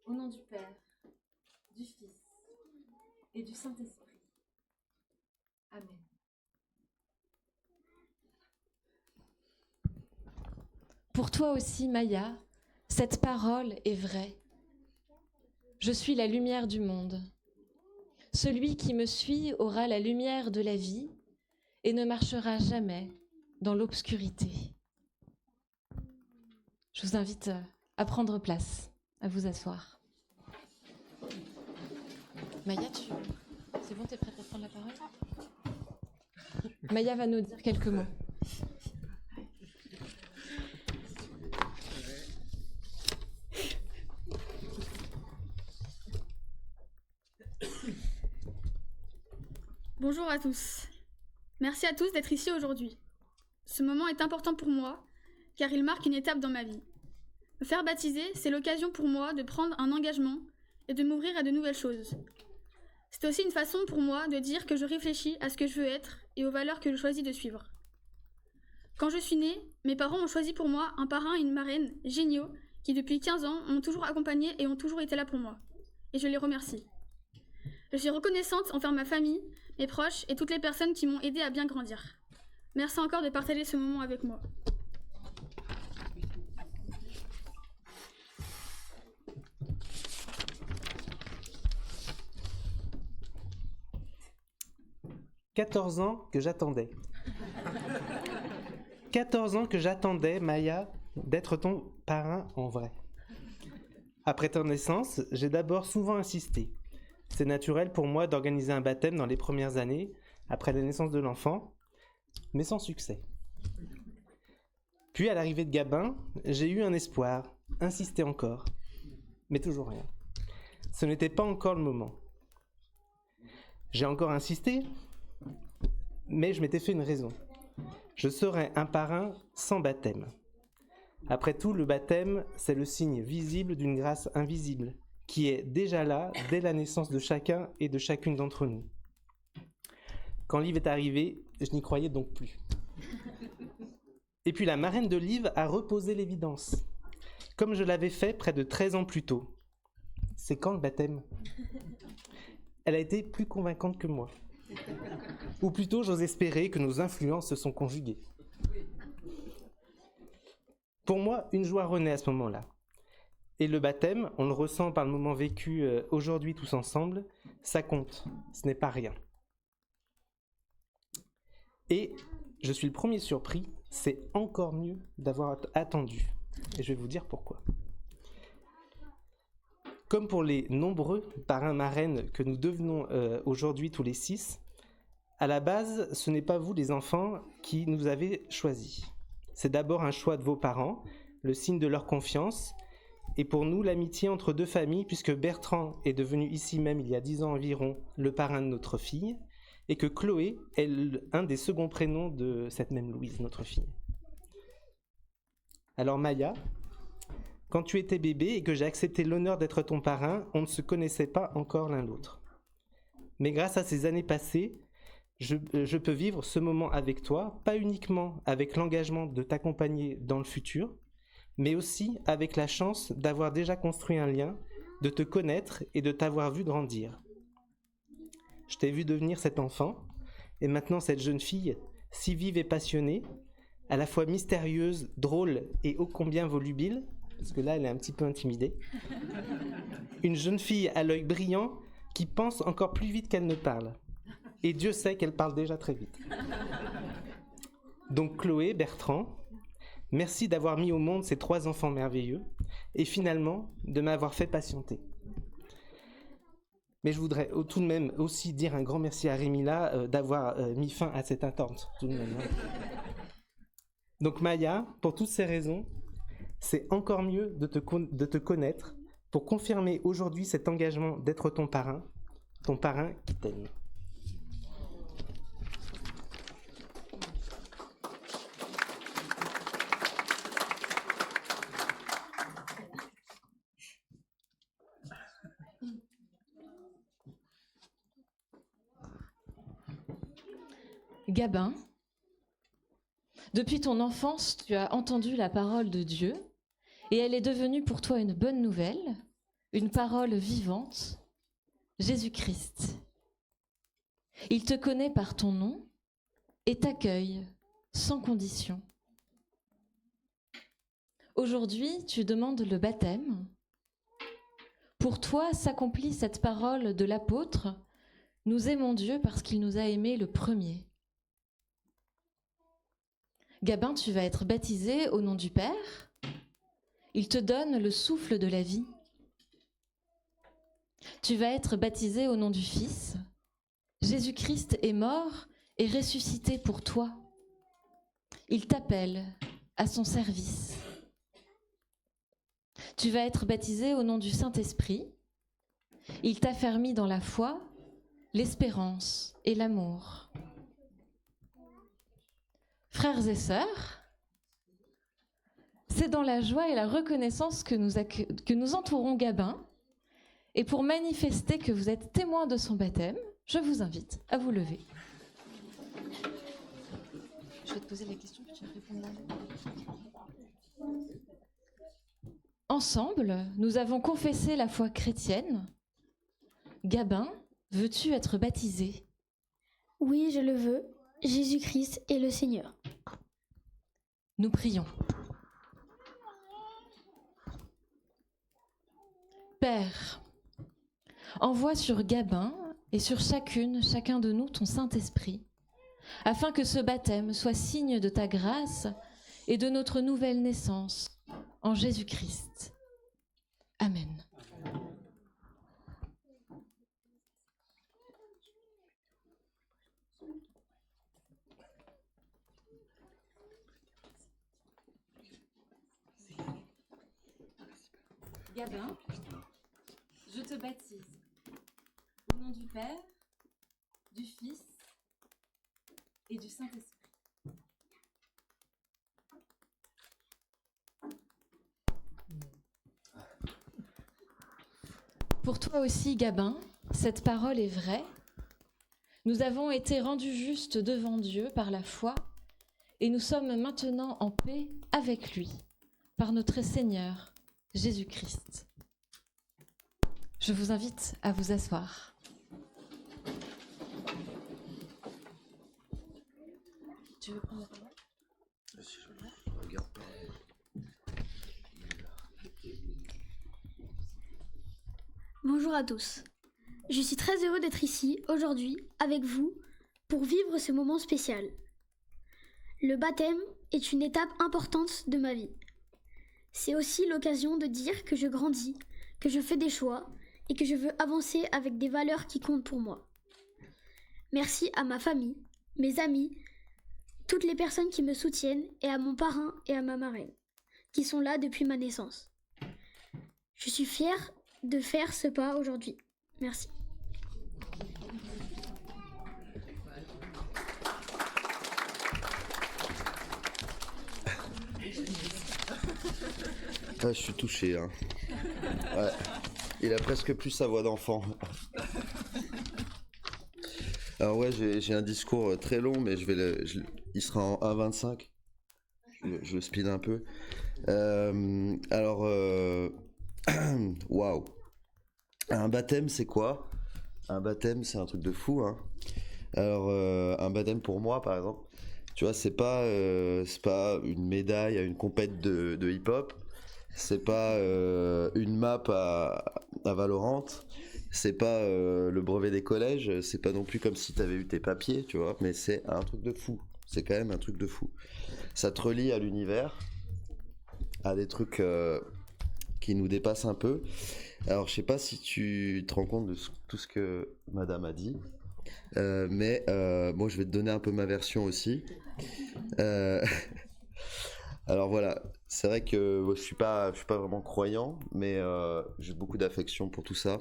au nom du Père, du Fils et du Saint-Esprit. Amen. Pour toi aussi, Maya, cette parole est vraie. Je suis la lumière du monde. Celui qui me suit aura la lumière de la vie et ne marchera jamais dans l'obscurité. Je vous invite à prendre place, à vous asseoir. Maya, c'est bon, t'es prête à prendre la parole ? Maya va nous dire quelques mots. Bonjour à tous. Merci à tous d'être ici aujourd'hui. Ce moment est important pour moi, car il marque une étape dans ma vie. Me faire baptiser, c'est l'occasion pour moi de prendre un engagement et de m'ouvrir à de nouvelles choses. C'est aussi une façon pour moi de dire que je réfléchis à ce que je veux être et aux valeurs que je choisis de suivre. Quand je suis née, mes parents ont choisi pour moi un parrain et une marraine géniaux qui depuis 15 ans m'ont toujours accompagnée et ont toujours été là pour moi. Et je les remercie. Je suis reconnaissante envers ma famille, mes proches et toutes les personnes qui m'ont aidée à bien grandir. Merci encore de partager ce moment avec moi. « 14 ans que j'attendais. 14 ans que j'attendais, Maya, d'être ton parrain en vrai. Après ta naissance, j'ai d'abord souvent insisté. C'est naturel pour moi d'organiser un baptême dans les premières années, après la naissance de l'enfant, mais sans succès. Puis à l'arrivée de Gabin, j'ai eu un espoir, insisté encore, mais toujours rien. Ce n'était pas encore le moment. J'ai encore insisté, mais je m'étais fait une raison. Je serais un parrain sans baptême. Après tout, le baptême, c'est le signe visible d'une grâce invisible, qui est déjà là dès la naissance de chacun et de chacune d'entre nous. Quand Liv est arrivée, je n'y croyais donc plus. Et puis la marraine de Liv a reposé l'évidence, comme je l'avais fait près de 13 ans plus tôt. C'est quand le baptême ? Elle a été plus convaincante que moi. Ou plutôt, j'ose espérer que nos influences se sont conjuguées. Pour moi, une joie renaît à ce moment-là. Et le baptême, on le ressent par le moment vécu aujourd'hui tous ensemble, ça compte, ce n'est pas rien. Et je suis le premier surpris, c'est encore mieux d'avoir attendu. Et je vais vous dire pourquoi. Comme pour les nombreux parrains-marraines que nous devenons aujourd'hui tous les 6, à la base, ce n'est pas vous les enfants qui nous avez choisis. C'est d'abord un choix de vos parents, le signe de leur confiance, et pour nous l'amitié entre deux familles, puisque Bertrand est devenu ici même il y a 10 ans environ le parrain de notre fille, et que Chloé est un des seconds prénoms de cette même Louise, notre fille. Alors Maya, quand tu étais bébé et que j'ai accepté l'honneur d'être ton parrain, on ne se connaissait pas encore l'un l'autre. Mais grâce à ces années passées, je peux vivre ce moment avec toi, pas uniquement avec l'engagement de t'accompagner dans le futur, mais aussi avec la chance d'avoir déjà construit un lien, de te connaître et de t'avoir vu grandir. Je t'ai vu devenir cet enfant, et maintenant cette jeune fille, si vive et passionnée, à la fois mystérieuse, drôle et ô combien volubile, parce que là elle est un petit peu intimidée, une jeune fille à l'œil brillant qui pense encore plus vite qu'elle ne parle. Et Dieu sait qu'elle parle déjà très vite. Donc Chloé, Bertrand, merci d'avoir mis au monde ces 3 enfants merveilleux et finalement de m'avoir fait patienter. Mais je voudrais tout de même aussi dire un grand merci à Rémila d'avoir mis fin à cette attente. Tout de même, hein. Donc Maya, pour toutes ces raisons, c'est encore mieux de te connaître pour confirmer aujourd'hui cet engagement d'être ton parrain qui t'aime. Gabin, depuis ton enfance, tu as entendu la parole de Dieu et elle est devenue pour toi une bonne nouvelle, une parole vivante, Jésus-Christ. Il te connaît par ton nom et t'accueille sans condition. Aujourd'hui, tu demandes le baptême. Pour toi s'accomplit cette parole de l'apôtre « Nous aimons Dieu parce qu'il nous a aimés le premier ». Gabin, tu vas être baptisé au nom du Père. Il te donne le souffle de la vie. Tu vas être baptisé au nom du Fils. Jésus-Christ est mort et ressuscité pour toi. Il t'appelle à son service. Tu vas être baptisé au nom du Saint-Esprit. Il t'affermit dans la foi, l'espérance et l'amour. Frères et sœurs, c'est dans la joie et la reconnaissance que nous entourons Gabin. Et pour manifester que vous êtes témoins de son baptême, je vous invite à vous lever. Je vais te poser la question que tu vas répondre. Ensemble, nous avons confessé la foi chrétienne. Gabin, veux-tu être baptisé? Oui, je le veux. Jésus-Christ est le Seigneur. Nous prions. Père, envoie sur Gabin et sur chacun de nous ton Saint-Esprit, afin que ce baptême soit signe de ta grâce et de notre nouvelle naissance en Jésus-Christ. Amen. Gabin, je te baptise au nom du Père, du Fils et du Saint-Esprit. Pour toi aussi, Gabin, cette parole est vraie. Nous avons été rendus justes devant Dieu par la foi et nous sommes maintenant en paix avec lui, par notre Seigneur Jésus-Christ. Je vous invite à vous asseoir. Tu veux prendre la parole ? Bonjour à tous. Je suis très heureux d'être ici aujourd'hui avec vous pour vivre ce moment spécial. Le baptême est une étape importante de ma vie. C'est aussi l'occasion de dire que je grandis, que je fais des choix et que je veux avancer avec des valeurs qui comptent pour moi. Merci à ma famille, mes amis, toutes les personnes qui me soutiennent et à mon parrain et à ma marraine, qui sont là depuis ma naissance. Je suis fière de faire ce pas aujourd'hui. Merci. Ah, je suis touché, hein. Ouais. Il a presque plus sa voix d'enfant. Alors ouais, j'ai un discours très long, mais il sera en 1,25. Je le speed un peu. Waouh. Un baptême, c'est quoi? Un baptême, c'est un truc de fou, hein. Alors, un baptême pour moi, par exemple, tu vois, c'est pas une médaille à une compète de hip-hop. C'est pas une map à Valorant, c'est pas le brevet des collèges, c'est pas non plus comme si t'avais eu tes papiers, tu vois, mais c'est un truc de fou, c'est quand même un truc de fou. Ça te relie à l'univers, à des trucs qui nous dépassent un peu. Alors je sais pas si tu te rends compte de tout ce que madame a dit, mais moi je vais te donner un peu ma version aussi. Alors voilà, c'est vrai que je suis pas vraiment croyant, mais j'ai beaucoup d'affection pour tout ça.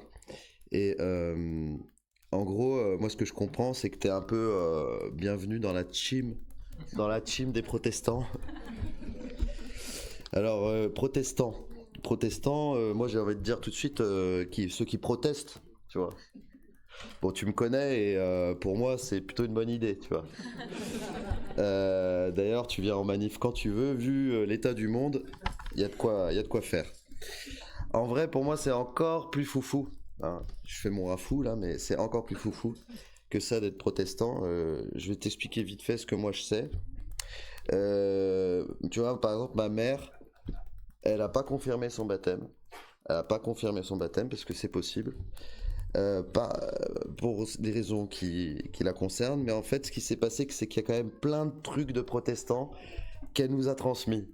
Et en gros, moi ce que je comprends, c'est que t'es un peu bienvenu dans la team des protestants. Alors protestants, moi j'ai envie de dire tout de suite ceux qui protestent, tu vois. Bon, tu me connais et pour moi c'est plutôt une bonne idée, tu vois. D'ailleurs, tu viens en manif quand tu veux, vu l'état du monde, il y a de quoi faire. En vrai, pour moi, c'est encore plus foufou. Hein. Je fais mon rafou là, mais c'est encore plus foufou que ça d'être protestant. Je vais t'expliquer vite fait ce que moi je sais. Tu vois, par exemple, ma mère, elle a pas confirmé son baptême. Elle a pas confirmé son baptême parce que c'est possible. Pour des raisons qui la concernent, mais en fait ce qui s'est passé c'est qu'il y a quand même plein de trucs de protestants qu'elle nous a transmis.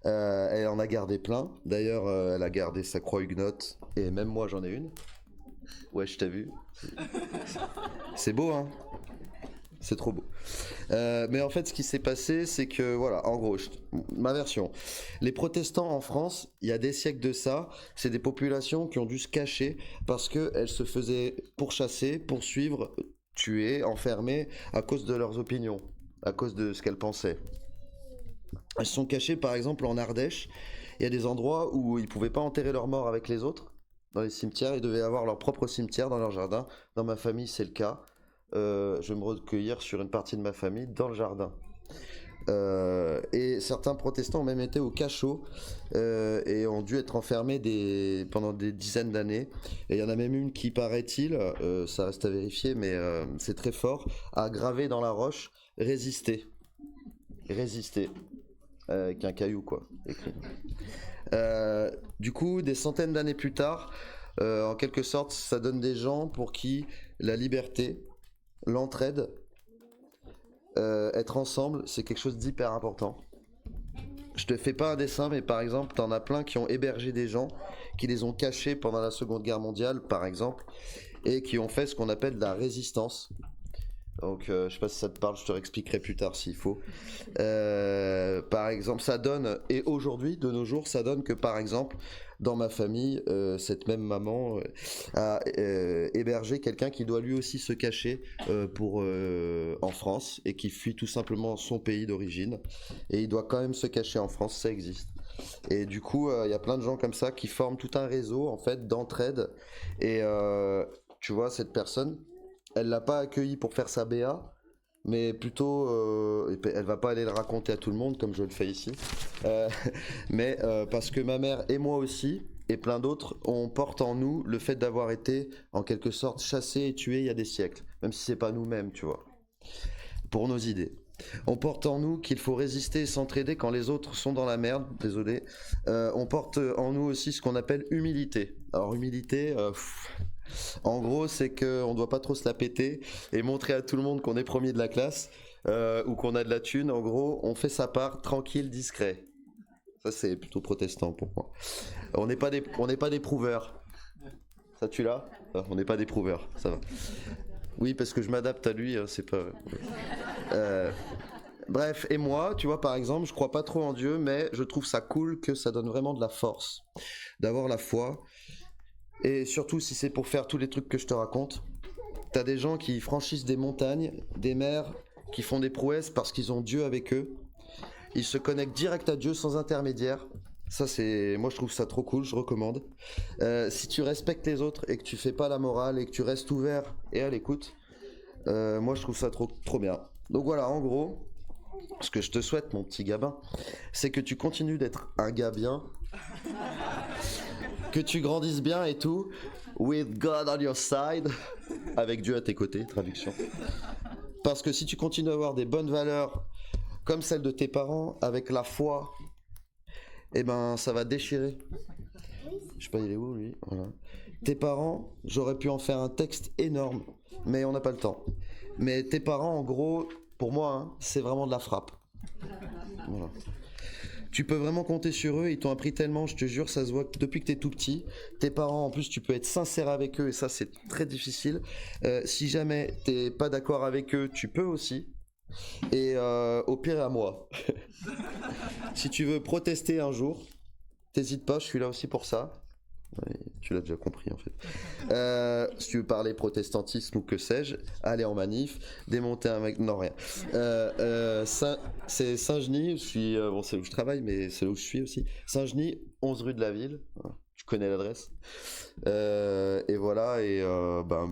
Elle en a gardé plein, d'ailleurs elle a gardé sa croix huguenote et même moi j'en ai une. Ouais, je t'ai vu. C'est beau, hein. C'est trop beau. Mais en fait, ce qui s'est passé, c'est que, voilà, en gros, ma version. Les protestants en France, il y a des siècles de ça, c'est des populations qui ont dû se cacher parce qu'elles se faisaient pourchasser, poursuivre, tuer, enfermer à cause de leurs opinions. à cause de ce qu'elles pensaient. Elles se sont cachées par exemple en Ardèche. Il y a des endroits où ils ne pouvaient pas enterrer leurs morts avec les autres, dans les cimetières. Ils devaient avoir leur propre cimetière dans leur jardin. Dans ma famille, c'est le cas. Je vais me recueillir sur une partie de ma famille dans le jardin. Et certains protestants ont même été au cachot et ont dû être enfermés pendant des dizaines d'années. Et il y en a même une qui, paraît-il, ça reste à vérifier, mais c'est très fort, a gravé dans la roche « Résister ». Résister. Avec un caillou, quoi, écrit. Du coup, des centaines d'années plus tard, en quelque sorte, ça donne des gens pour qui la liberté, l'entraide, être ensemble, c'est quelque chose d'hyper important. Je te fais pas un dessin, mais par exemple, t'en as plein qui ont hébergé des gens, qui les ont cachés pendant la Seconde Guerre mondiale, par exemple, et qui ont fait ce qu'on appelle de la résistance. Donc, je sais pas si ça te parle, je te réexpliquerai plus tard s'il faut. Par exemple, ça donne, et aujourd'hui, de nos jours, ça donne que, par exemple, dans ma famille, cette même maman a hébergé quelqu'un qui doit lui aussi se cacher en France et qui fuit tout simplement son pays d'origine. Et il doit quand même se cacher en France, ça existe. Et du coup, il y a plein de gens comme ça qui forment tout un réseau, en fait, d'entraide. Et tu vois, cette personne, elle l'a pas accueilli pour faire sa BA, mais plutôt, elle va pas aller le raconter à tout le monde comme je le fais ici, mais parce que ma mère et moi aussi, et plein d'autres, on porte en nous le fait d'avoir été en quelque sorte chassés et tués il y a des siècles, même si c'est pas nous-mêmes, tu vois, pour nos idées. On porte en nous qu'il faut résister et s'entraider quand les autres sont dans la merde, désolé. On porte en nous aussi ce qu'on appelle humilité. Alors humilité, en gros, c'est qu'on ne doit pas trop se la péter et montrer à tout le monde qu'on est premier de la classe ou qu'on a de la thune. En gros, on fait sa part tranquille, discret. Ça, c'est plutôt protestant pour moi. On n'est pas des prouveurs. Ça, tu l'as ? On n'est pas des prouveurs, ça va. Oui, parce que je m'adapte à lui, c'est pas... Bref, et moi, tu vois, par exemple, je crois pas trop en Dieu, mais je trouve ça cool que ça donne vraiment de la force, d'avoir la foi. Et surtout si c'est pour faire tous les trucs que je te raconte. T'as des gens qui franchissent des montagnes, des mers, qui font des prouesses parce qu'ils ont Dieu avec eux. Ils se connectent direct à Dieu sans intermédiaire. Ça, moi je trouve ça trop cool, je recommande. Si tu respectes les autres et que tu fais pas la morale et que tu restes ouvert et à l'écoute, moi je trouve ça trop bien. Donc voilà, en gros, ce que je te souhaite, mon petit Gabin, c'est que tu continues d'être un gars bien, que tu grandisses bien et tout, with God on your side, avec Dieu à tes côtés, traduction. Parce que si tu continues à avoir des bonnes valeurs comme celles de tes parents, avec la foi, eh ben ça va déchirer. Je sais pas, il est où lui ? Voilà. Tes parents, j'aurais pu en faire un texte énorme, mais on n'a pas le temps. Mais tes parents, en gros, pour moi, hein, c'est vraiment de la frappe. Voilà. Tu peux vraiment compter sur eux, ils t'ont appris tellement, je te jure, ça se voit depuis que t'es tout petit. Tes parents, en plus, tu peux être sincère avec eux, et ça, c'est très difficile. Si jamais t'es pas d'accord avec eux, tu peux aussi. Et au pire, à moi. Si tu veux protester un jour, t'hésites pas, je suis là aussi pour ça. Ouais, tu l'as déjà compris en fait. Si tu veux parler protestantisme ou que sais-je, aller en manif, démonter un mec, non rien. C'est Saint-Genis, c'est où je travaille, mais c'est là où je suis aussi. Saint-Genis, 11 rue de la Ville. Tu connais l'adresse. Et voilà, et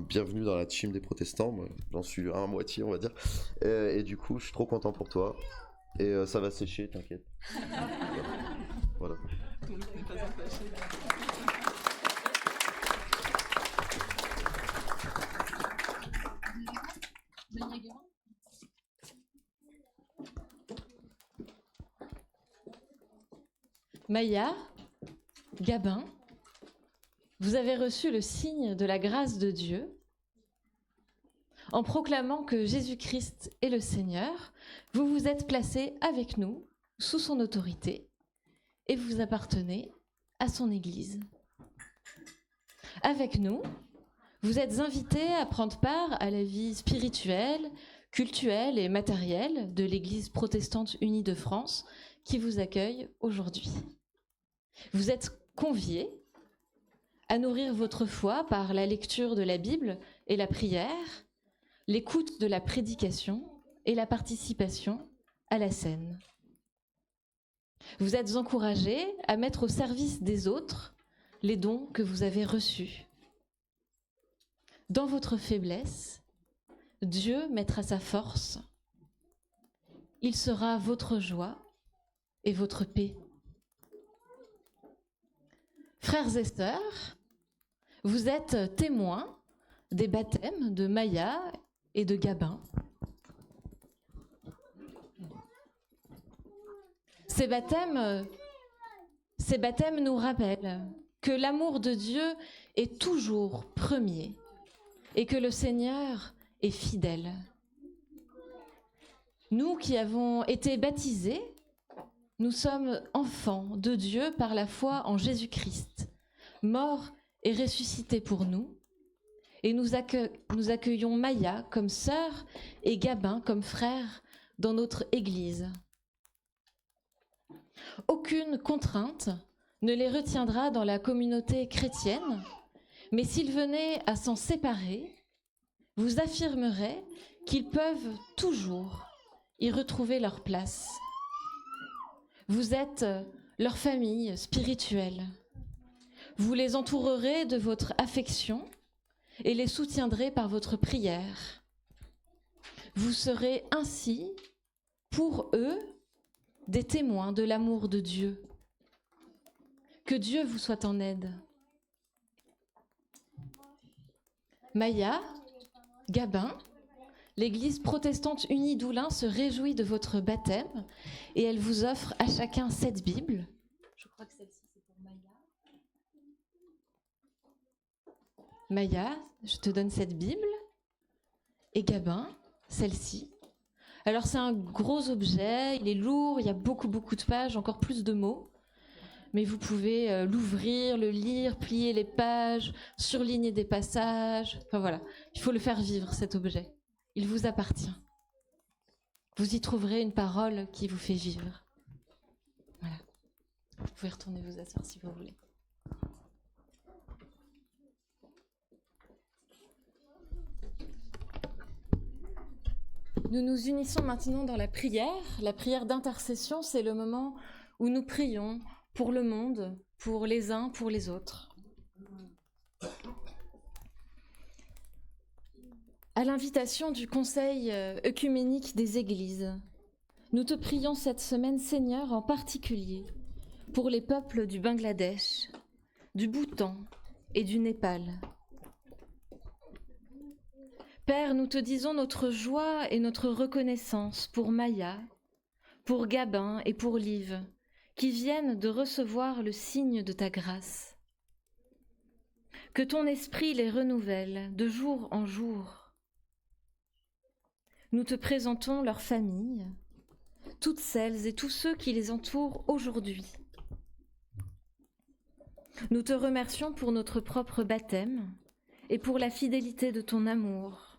bienvenue dans la team des protestants. Moi, j'en suis à moitié, on va dire. Et du coup, je suis trop content pour toi. Et ça va sécher, t'inquiète. Voilà. Maya, Gabin, vous avez reçu le signe de la grâce de Dieu. En proclamant que Jésus-Christ est le Seigneur, vous vous êtes placés avec nous, sous son autorité, et vous appartenez à son Église. Avec nous, vous êtes invités à prendre part à la vie spirituelle, cultuelle et matérielle de l'Église protestante unie de France qui vous accueille aujourd'hui. Vous êtes conviés à nourrir votre foi par la lecture de la Bible et la prière, l'écoute de la prédication et la participation à la scène. Vous êtes encouragés à mettre au service des autres les dons que vous avez reçus. Dans votre faiblesse, Dieu mettra sa force. Il sera votre joie et votre paix. Frères et sœurs, vous êtes témoins des baptêmes de Maya et de Gabin. Ces baptêmes nous rappellent que l'amour de Dieu est toujours premier et que le Seigneur est fidèle. Nous qui avons été baptisés, nous sommes enfants de Dieu par la foi en Jésus-Christ, mort et ressuscité pour nous, et nous accueillons Maya comme sœur et Gabin comme frère dans notre Église. Aucune contrainte ne les retiendra dans la communauté chrétienne, mais s'ils venaient à s'en séparer, vous affirmerez qu'ils peuvent toujours y retrouver leur place. Vous êtes leur famille spirituelle. Vous les entourerez de votre affection et les soutiendrez par votre prière. Vous serez ainsi, pour eux, des témoins de l'amour de Dieu. Que Dieu vous soit en aide. Maya, Gabin, l'Église protestante unie d'Oulin se réjouit de votre baptême et elle vous offre à chacun cette Bible. Je crois que celle-ci c'est pour Maya. Maya, je te donne cette Bible et Gabin, celle-ci. Alors c'est un gros objet, il est lourd, il y a beaucoup de pages, encore plus de mots. Mais vous pouvez l'ouvrir, le lire, plier les pages, surligner des passages. Enfin voilà, il faut le faire vivre cet objet. Il vous appartient. Vous y trouverez une parole qui vous fait vivre. Voilà. Vous pouvez retourner vous asseoir si vous voulez. Nous nous unissons maintenant dans la prière. La prière d'intercession, c'est le moment où nous prions pour le monde, pour les uns, pour les autres. À l'invitation du Conseil œcuménique des Églises, nous te prions cette semaine, Seigneur, en particulier pour les peuples du Bangladesh, du Bhoutan et du Népal. Père, nous te disons notre joie et notre reconnaissance pour Maya, pour Gabin et pour Liv, qui viennent de recevoir le signe de ta grâce. Que ton esprit les renouvelle de jour en jour. Nous te présentons leurs familles, toutes celles et tous ceux qui les entourent aujourd'hui. Nous te remercions pour notre propre baptême et pour la fidélité de ton amour.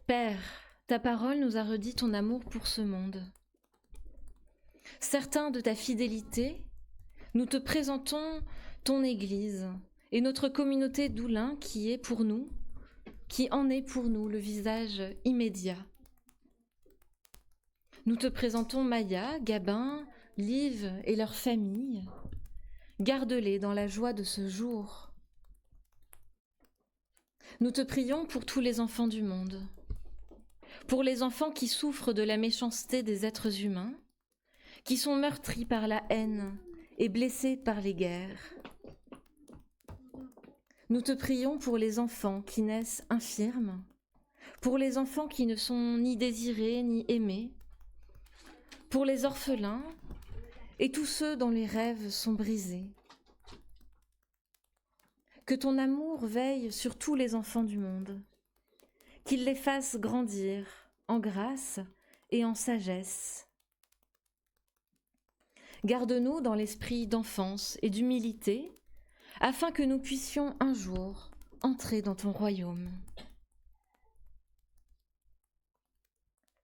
Père, ta parole nous a redit ton amour pour ce monde. Certains de ta fidélité, nous te présentons ton Église et notre communauté d'Oulin qui en est pour nous le visage immédiat. Nous te présentons Maya, Gabin, Liv et leurs familles. Garde-les dans la joie de ce jour. Nous te prions pour tous les enfants du monde, pour les enfants qui souffrent de la méchanceté des êtres humains, qui sont meurtris par la haine et blessés par les guerres. Nous te prions pour les enfants qui naissent infirmes, pour les enfants qui ne sont ni désirés ni aimés, pour les orphelins et tous ceux dont les rêves sont brisés. Que ton amour veille sur tous les enfants du monde, qu'il les fasse grandir en grâce et en sagesse. Garde-nous dans l'esprit d'enfance et d'humilité, afin que nous puissions un jour entrer dans ton royaume.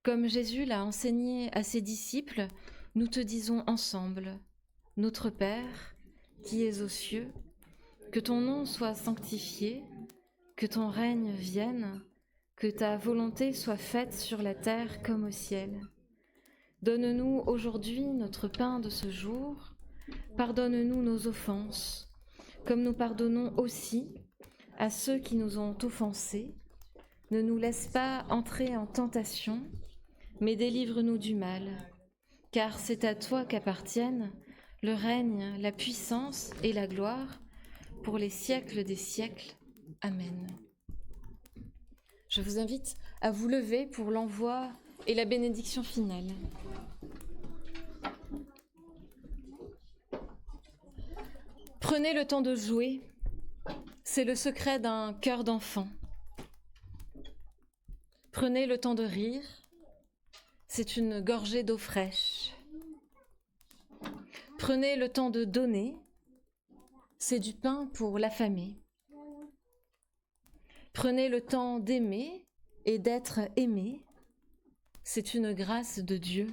Comme Jésus l'a enseigné à ses disciples, nous te disons ensemble, Notre Père, qui es aux cieux, que ton nom soit sanctifié, que ton règne vienne, que ta volonté soit faite sur la terre comme au ciel. Donne-nous aujourd'hui notre pain de ce jour. Pardonne-nous nos offenses, comme nous pardonnons aussi à ceux qui nous ont offensés. Ne nous laisse pas entrer en tentation, mais délivre-nous du mal. Car c'est à toi qu'appartiennent le règne, la puissance et la gloire pour les siècles des siècles. Amen. Je vous invite à vous lever pour l'envoi et la bénédiction finale. Prenez le temps de jouer, c'est le secret d'un cœur d'enfant. Prenez le temps de rire, c'est une gorgée d'eau fraîche. Prenez le temps de donner, c'est du pain pour l'affamé. Prenez le temps d'aimer et d'être aimé, c'est une grâce de Dieu.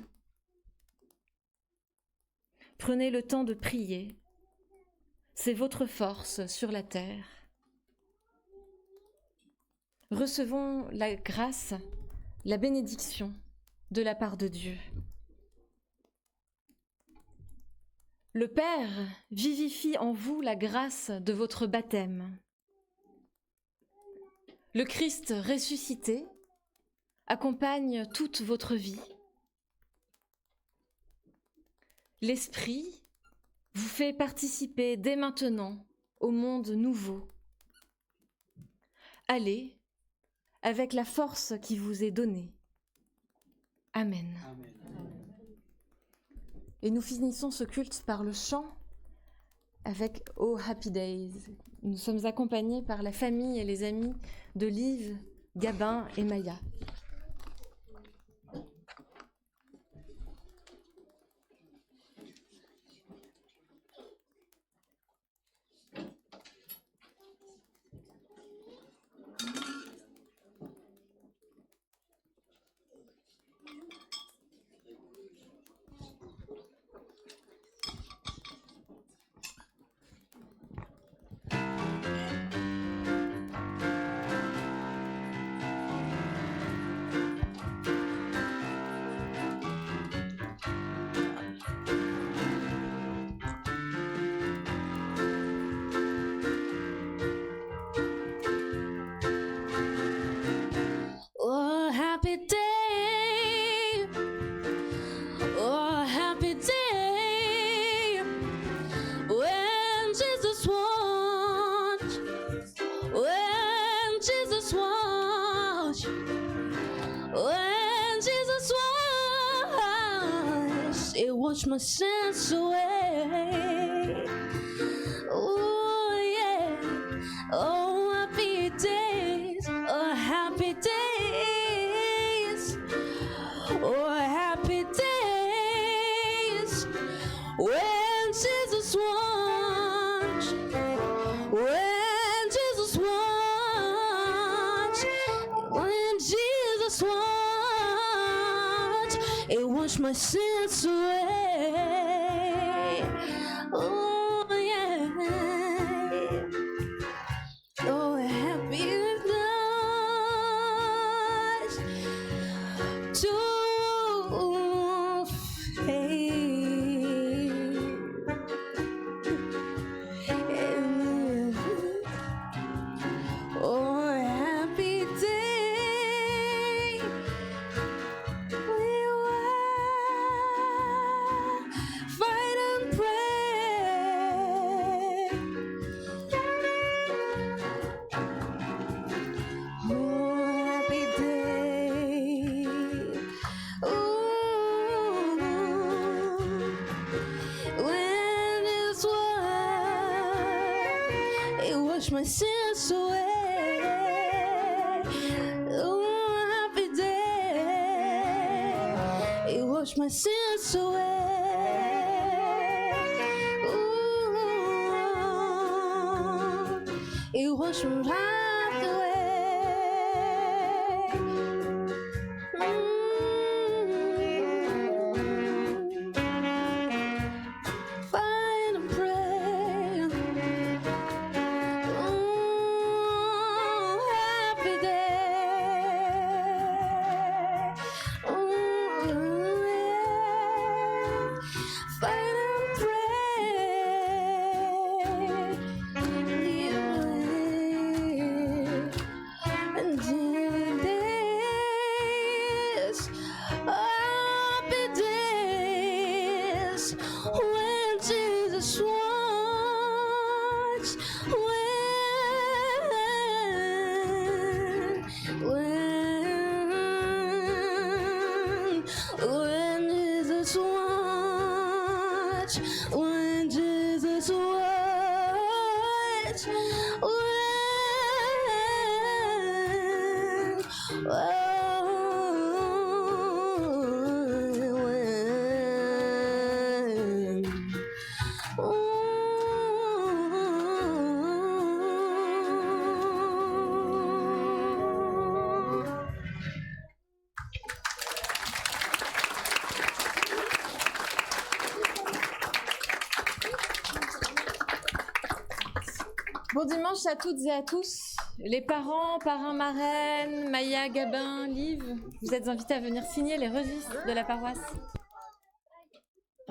Prenez le temps de prier, c'est votre force sur la terre. Recevons la grâce, la bénédiction de la part de Dieu. Le Père vivifie en vous la grâce de votre baptême. Le Christ ressuscité accompagne toute votre vie. L'Esprit vous fait participer dès maintenant au monde nouveau. Allez avec la force qui vous est donnée. Amen. Amen. Et nous finissons ce culte par le chant avec Oh Happy Days. Nous sommes accompagnés par la famille et les amis de Liv, Gabin et Maya. Wash my sins away. Oh yeah. Oh happy days. Oh happy days. Oh happy days. When Jesus washed. When Jesus washed. When Jesus washed. It washed my sins away. Oh yeah. Oh happy days to fade. Oh happy day. We will fight and pray. Oh, happy day. Ooh, when it's white, it washed my sins away. Oh, happy day. It washed my sins away. Ooh, it washed my wrath away. Fight and pray. Oh, happy day. watch when Jesus watch when Jesus watch when Jesus watch Bon dimanche à toutes et à tous. Les parents, parrains, marraines, Maya, Gabin, Liv, vous êtes invités à venir signer les registres de la paroisse.